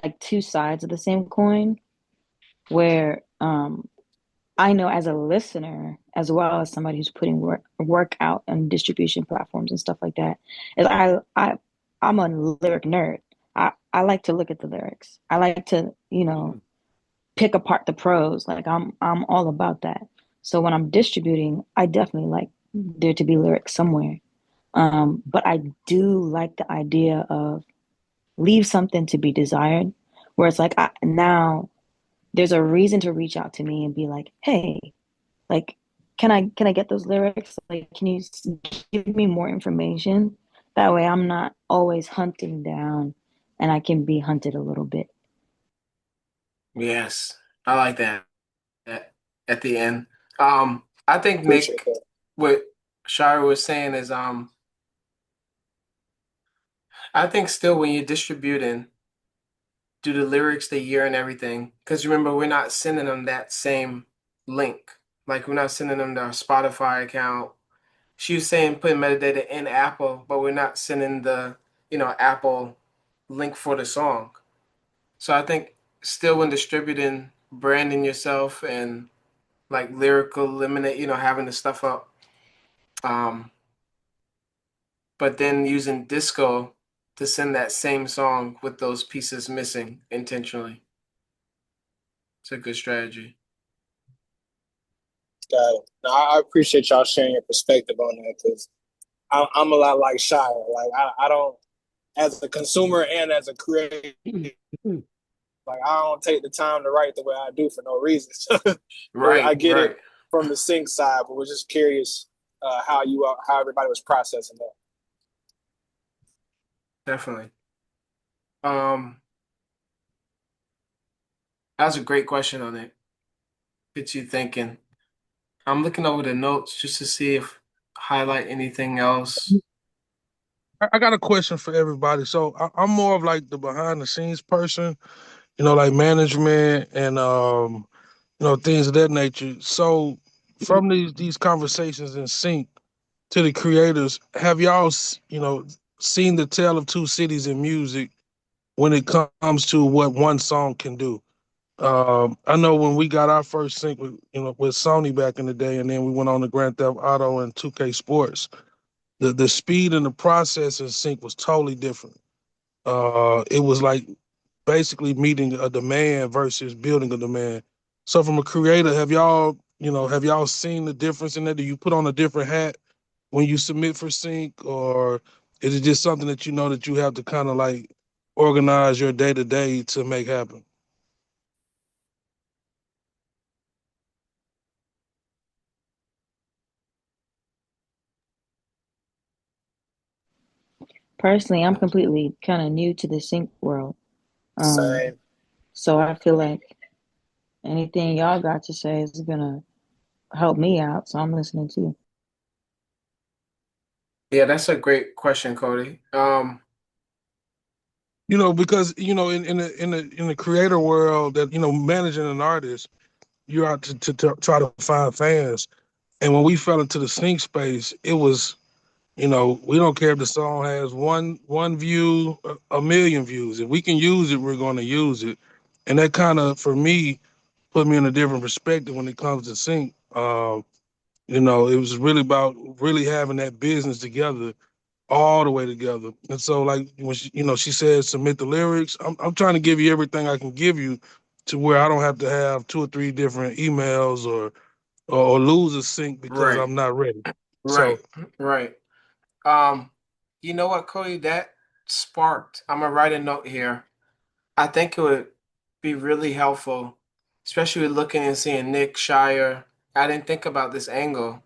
like two sides of the same coin, where I know as a listener, as well as somebody who's putting work out on distribution platforms and stuff like that, is I'm a lyric nerd. I like to look at the lyrics. I like to, pick apart the prose. Like I'm all about that. So when I'm distributing, I definitely like there to be lyrics somewhere. But I do like the idea of leave something to be desired, where it's like now there's a reason to reach out to me and be like, hey, like, can I get those lyrics? Like, can you give me more information? That way, I'm not always hunting down, and I can be hunted a little bit. Yes, I like that at the end. I think Appreciate Nick, that. what Shira was saying is, I think still when you're distributing, do the lyrics, the year, and everything. Because remember, we're not sending them that same link. Like we're not sending them their Spotify account. She was saying put metadata in Apple, but we're not sending the, Apple link for the song. So I think still when distributing, branding yourself and like lyrical eliminate, having the stuff up. Um, but then using disco to send that same song with those pieces missing intentionally. It's a good strategy. Got it. Now, I appreciate y'all sharing your perspective on that because I'm a lot like Shia. Like I don't, as a consumer and as a creator, like I don't take the time to write the way I do for no reason. I Right, get it right. from the sync side, but we're just curious how everybody was processing that. Definitely. Um, that's a great question on it. Gets you thinking. I'm looking over the notes just to see if highlight anything else. I got a question for everybody. So I'm more of like the behind the scenes person, like management and things of that nature. So from these conversations in sync to the creators, have y'all seen the tale of two cities in music when it comes to what one song can do? I know when we got our first sync with Sony back in the day, and then we went on to Grand Theft Auto and 2K Sports. The speed and the process in sync was totally different. It was like basically meeting a demand versus building a demand. So from a creator, have y'all seen the difference in that? Do you put on a different hat when you submit for sync, or is it just something that that you have to kind of like organize your day to day to make happen? Personally, I'm completely kind of new to the sync world. Same. So I feel like anything y'all got to say is gonna help me out. So I'm listening too. Yeah, that's a great question, Cody. Because in the creator world, that managing an artist, you're out to try to find fans. And when we fell into the sync space, it was, we don't care if the song has one view, a million views. If we can use it, we're going to use it. And that kind of, for me, put me in a different perspective when it comes to sync. It was really about really having that business together, all the way together. And so, like when she said submit the lyrics, I'm trying to give you everything I can give you, to where I don't have to have two or three different emails or lose a sync because Right, I'm not ready. right, So right. Um, you know what, Cody? That sparked. I'm gonna write a note here. I think it would be really helpful, especially with looking and seeing Nick Shire. I didn't think about this angle.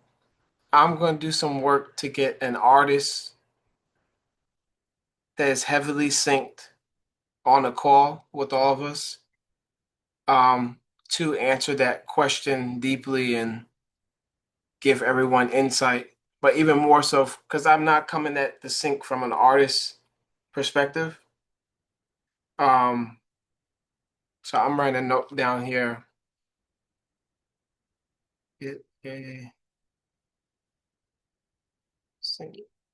I'm going to do some work to get an artist that is heavily synced on a call with all of us, to answer that question deeply and give everyone insight. But even more so, because I'm not coming at the sync from an artist perspective. Um, so I'm writing a note down here. Yeah.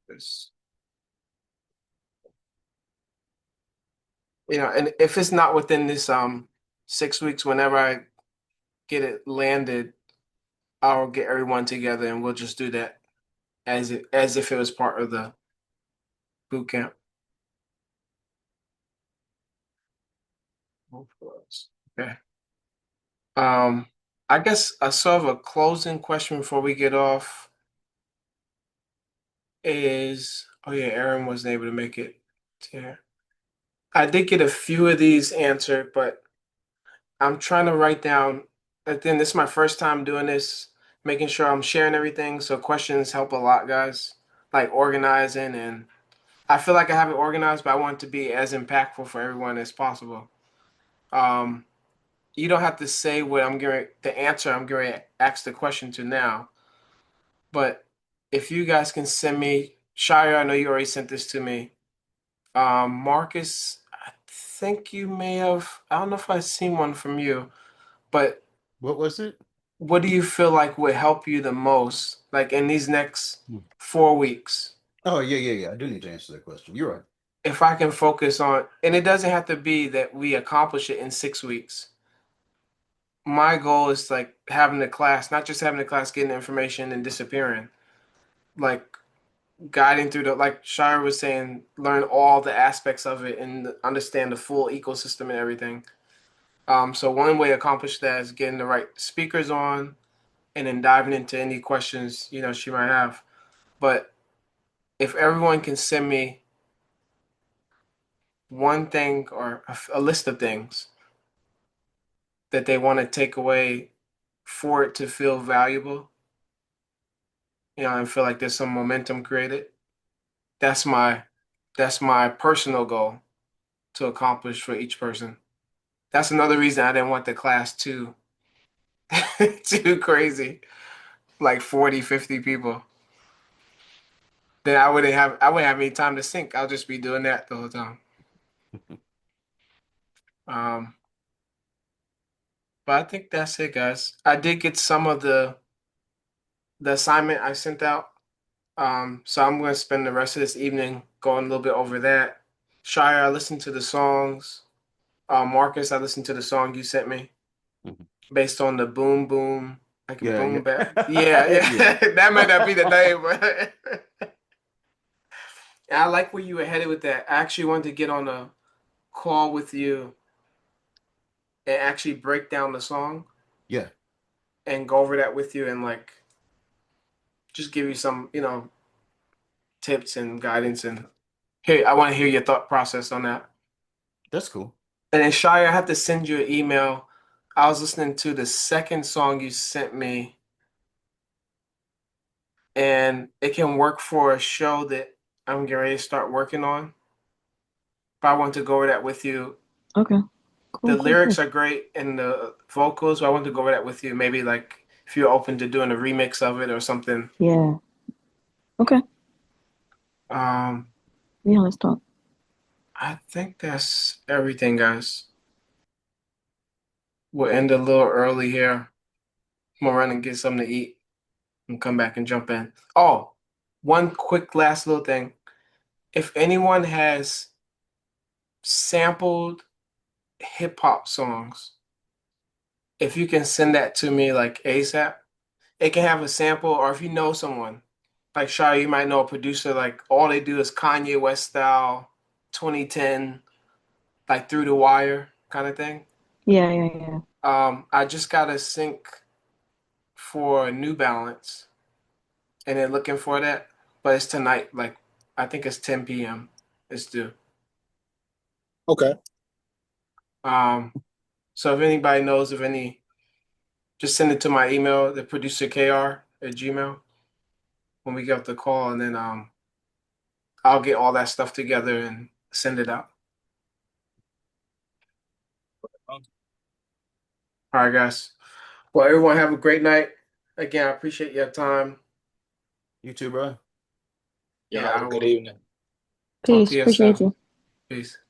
This. And if it's not within this 6 weeks, whenever I get it landed, I'll get everyone together and we'll just do that as if it was part of the boot camp. Okay. I guess I sort of a closing question before we get off is, oh yeah, Aaron wasn't able to make it. Yeah. I did get a few of these answered, but I'm trying to write down. Again, this is my first time doing this, making sure I'm sharing everything. So questions help a lot, guys. Like organizing, and I feel like I have it organized, but I want it to be as impactful for everyone as possible. Um, you don't have to say what the answer I'm going to ask the question to now, but if you guys can send me, Shire, I know you already sent this to me. Marcus, I think you may have. I don't know if I've seen one from you, but What was it? what do you feel like would help you the most, like in these next 4 weeks? Oh, yeah. I do need to answer that question. You're right. If I can focus on, and it doesn't have to be that we accomplish it in 6 weeks. My goal is like having the class, not just having the class, getting the information and disappearing. Like guiding through like Shire was saying, learn all the aspects of it and understand the full ecosystem and everything. So one way to accomplish that is getting the right speakers on and then diving into any questions, she might have. But if everyone can send me one thing or a list of things that they want to take away for it to feel valuable, and feel like there's some momentum created, that's my personal goal to accomplish for each person. That's another reason I didn't want the class too too crazy, like 40, 50 people. Then I wouldn't have any time to sync. I'll just be doing that the whole time. Um, but I think that's it, guys. I did get some of the assignment I sent out. So I'm gonna spend the rest of this evening going a little bit over that. Shire, I listened to the songs. Marcus, I listened to the song you sent me Mhm. based on the boom boom, like a Yeah, boom bap. yeah. Yeah. That might not be the name, but I like where you were headed with that. I actually wanted to get on a call with you and actually break down the song Yeah. and go over that with you and like just give you some, tips and guidance and hey, I want to hear your thought process on that. That's cool. And then Shire, I have to send you an email. I was listening to the second song you sent me, and it can work for a show that I'm getting ready to start working on. But I want to go over that with you. Okay. The Cool. lyrics are great and the vocals, but I want to go over that with you. Maybe like if you're open to doing a remix of it or something. Yeah. Okay. Um, Yeah, let's talk. I think that's everything, guys. We'll end a little early here. I'm gonna run and get something to eat and come back and jump in. Oh, one quick last little thing. If anyone has sampled hip hop songs, if you can send that to me like ASAP, it can have a sample, or if you know someone, like Shai, you might know a producer, like all they do is Kanye West style, 2010, like through the wire kind of thing. Yeah. I just got a sync for New Balance and they're looking for that, but it's tonight, like I think it's 10 p.m. It's due. Okay. So if anybody knows of any, just send it to my email, the producer KR at Gmail when we get off the call, and then I'll get all that stuff together and send it out. All right, guys. Well, everyone have a great night. Again, I appreciate your time. You too, bro. Y'all Yeah, have I a good will evening. talk to Peace. you Appreciate soon. you. Peace.